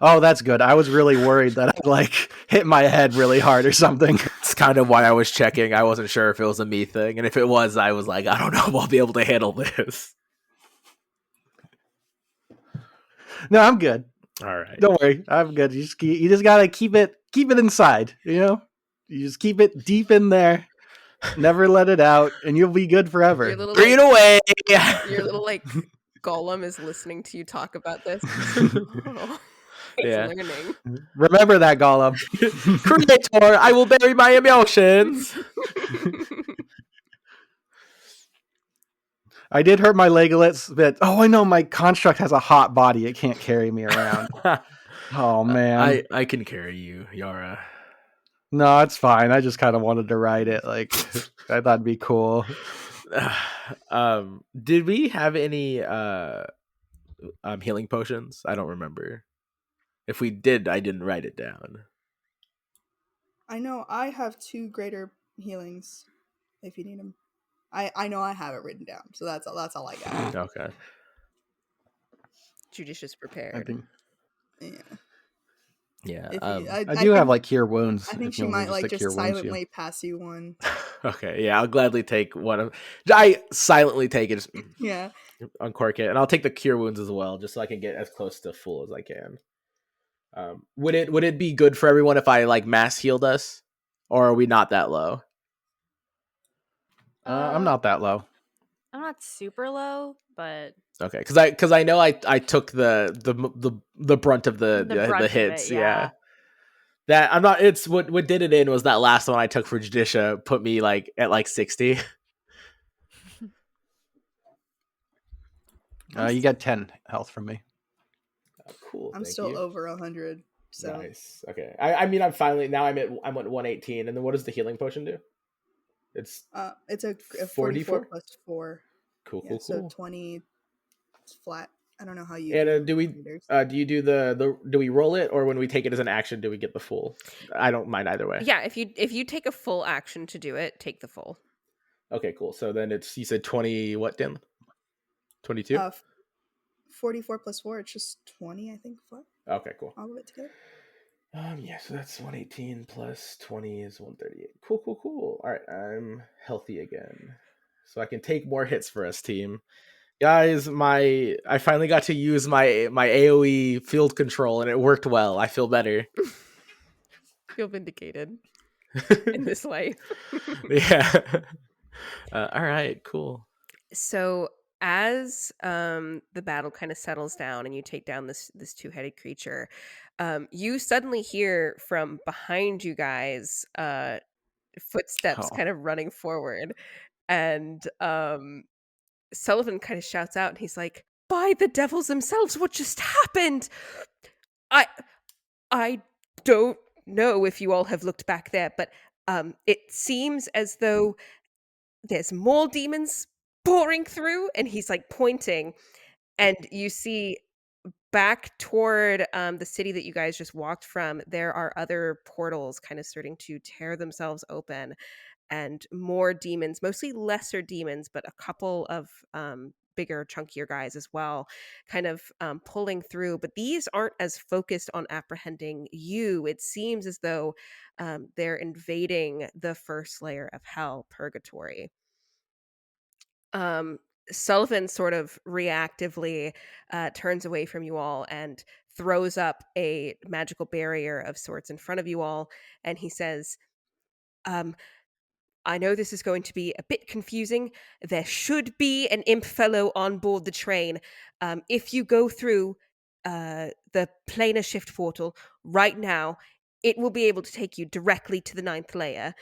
Oh, that's good. I was really worried that I like hit my head really hard or something. It's kind of why I was checking. I wasn't sure if it was a me thing, and if it was, I was like, I don't know if I'll be able to handle this. No, I'm good. All right. Don't worry, I'm good. You just gotta keep it inside. You know, you just keep it deep in there. Never let it out, and you'll be good forever. Your little, Bring it like, away. your little like golem is listening to you talk about this. Oh, it's Yeah. learning. Remember that, Gollum. Creator, I will bury my emotions. I did hurt my leglets, but I know my construct has a hot body. It can't carry me around. Oh man, I can carry you, Yara. no, it's fine. I just kind of wanted to ride it. Like I thought it'd be cool. Did we have any healing potions? I don't remember. If we did, I didn't write it down. I know I have 2 greater healings if you need them. I know I have it written down, so that's all I got. Okay. Judicious I prepared. think Yeah. I do have like cure wounds. I think if she you want me might to just cure wounds you. silently pass you one. Okay. Yeah, I'll gladly take one of. I silently take it, just Yeah. uncork it, and I'll take the cure wounds as well, just so I can get as close to full as I can. Would it be good for everyone if I like mass healed us, or are we not that low? I'm not that low. I'm not super low, but Okay, because I know I took the brunt of the brunt the of hits. it, Yeah. That I'm not. It's what did it in was that last one I took for Judicia put me like at like 60. You got 10 health from me. Oh, cool. I'm thank still you. over 100. So Nice. Okay. I mean I'm finally now I'm at 118, and then what does the healing potion do? It's it's a 44 plus 4. Cool. Yeah, Cool. so Cool. 20 flat. I don't know how you. And do we meters. do you do do we roll it, or when we take it as an action do we get the full? I don't mind either way. Yeah, if you take a full action to do it, take the full. Okay, cool. So then it's, you said 20 what, Dim? 22? 44 plus 4, it's just 20, I think, flat. Okay, cool. All of it together. Yeah, so that's 118 plus 20 is 138. Cool. All right, I'm healthy again. So I can take more hits for us, team. Guys, I finally got to use my AoE field control, and it worked well. I feel better. Feel vindicated in this life. Yeah. All right, cool. So as the battle kind of settles down and you take down this two-headed creature, you suddenly hear from behind you guys footsteps kind of running forward, and Sullivan kind of shouts out, and he's like, "By the devils themselves, what just happened? I don't know if you all have looked back there, but it seems as though there's more demons pouring through," and he's like pointing, and you see back toward the city that you guys just walked from, there are other portals kind of starting to tear themselves open, and more demons, mostly lesser demons, but a couple of bigger, chunkier guys as well, kind of pulling through. But these aren't as focused on apprehending you. It seems as though they're invading the first layer of hell, Purgatory. Sullivan sort of reactively turns away from you all and throws up a magical barrier of sorts in front of you all, and he says, I know this is going to be a bit confusing. There should be an imp fellow on board the train. If you go through the planar shift portal right now, it will be able to take you directly to the 9th layer.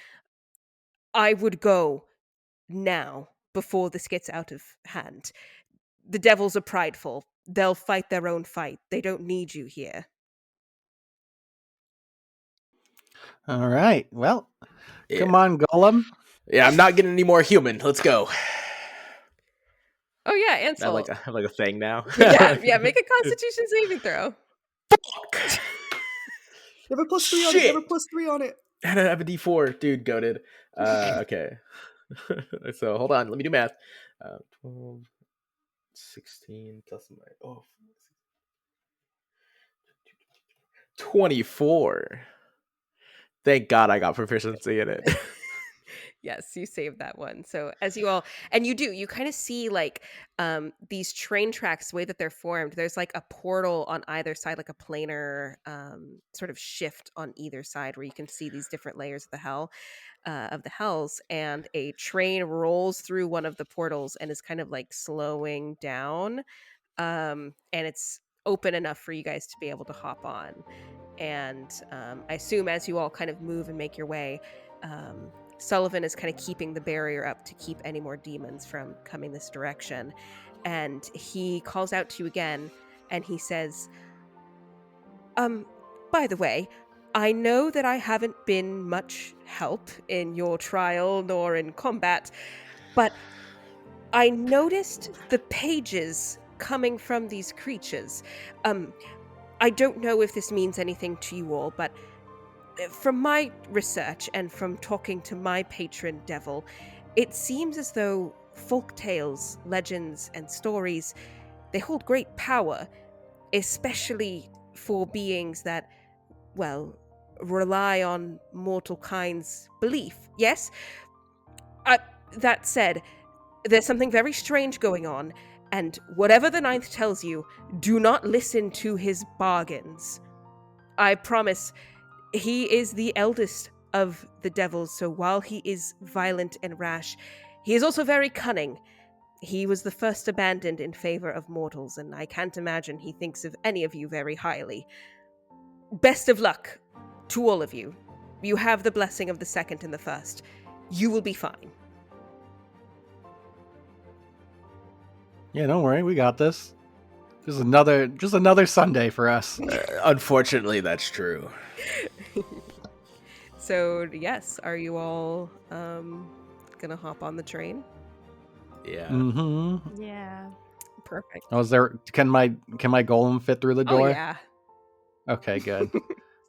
I would go now before this gets out of hand. The devils are prideful. They'll fight their own fight. They don't need you here. All right. Well, come on, Gollum. Yeah, I'm not getting any more human. Let's go. Oh yeah, Ansel. I have like a thing now. yeah. Make a Constitution saving throw. Fuck. You have a +3 on it. You have a +3 on it. I have a D4, dude. Goated. Okay. So hold on, let me do math. 12, 16 plus my 24. Thank God I got proficiency in it. Yes, you saved that one. So as you all, and you kind of see like these train tracks, the way that they're formed, there's like a portal on either side, like a planar sort of shift on either side where you can see these different layers of the hells, and a train rolls through one of the portals and is kind of like slowing down. And it's open enough for you guys to be able to hop on. And I assume as you all kind of move and make your way, Sullivan is kind of keeping the barrier up to keep any more demons from coming this direction. And he calls out to you again, and he says, by the way, I know that I haven't been much help in your trial nor in combat, but I noticed the pages coming from these creatures. I don't know if this means anything to you all, but from my research and from talking to my patron devil, it seems as though folk tales, legends, and stories, they hold great power, especially for beings that, well, rely on mortal kind's belief. Yes? That said, there's something very strange going on, and whatever the Ninth tells you, do not listen to his bargains. I promise, he is the eldest of the devils, so while he is violent and rash, he is also very cunning. He was the first abandoned in favor of mortals, and I can't imagine he thinks of any of you very highly. Best of luck to all of you. You have the blessing of the second and the first. You will be fine. Yeah, don't worry, we got this. Just another Sunday for us. Unfortunately, that's true. So, yes, are you all gonna hop on the train? Yeah. Mm-hmm. Yeah. Perfect. Oh, can my golem fit through the Oh, door? yeah. Okay, good.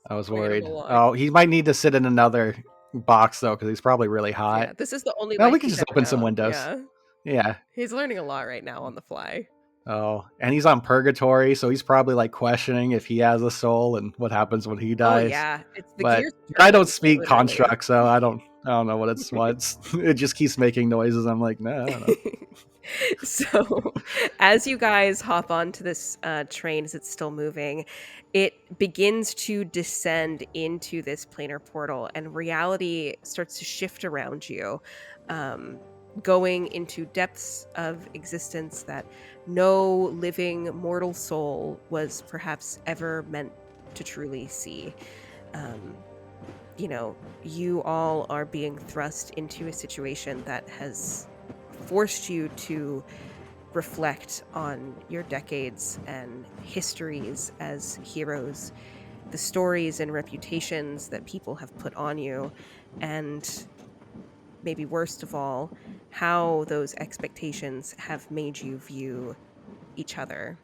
I was Bringing him worried. along. Oh, he might need to sit in another box though, because he's probably really hot. Yeah, this is the only No, life we can he's just ever open some known. windows. Yeah. Yeah. He's learning a lot right now on the fly. Oh, and he's on Purgatory, so he's probably like questioning if he has a soul and what happens when he Oh, dies. yeah. It's the But gears I don't turning, speak literally. construct, so I don't know what it's what. It just keeps making noises. I'm like, no, I don't know. So, as you guys hop onto this train as it's still moving, it begins to descend into this planar portal, and reality starts to shift around you, going into depths of existence that no living mortal soul was perhaps ever meant to truly see. You all are being thrust into a situation that has forced you to reflect on your decades and histories as heroes, the stories and reputations that people have put on you, and maybe worst of all, how those expectations have made you view each other.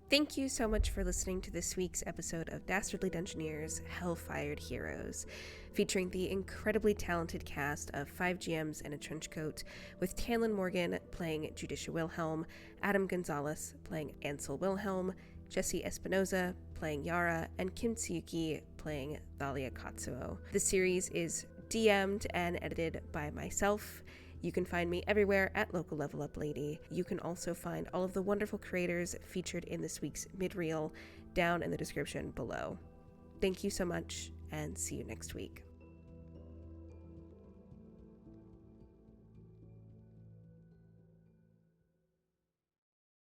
Thank you so much for listening to this week's episode of Dastardly Dungeoneers Hellfired Heroes, featuring the incredibly talented cast of 5 GMs and a trench coat, with Tanlin Morgan playing Judicia Wilhelm, Adam Gonzalez playing Ansel Wilhelm, Jesse Espinoza playing Yara, and Kim Tsuyuki playing Thalia Katsuo. The series is DM'd and edited by myself. You can find me everywhere at Local Level Up Lady. You can also find all of the wonderful creators featured in this week's mid-reel down in the description below. Thank you so much, and see you next week.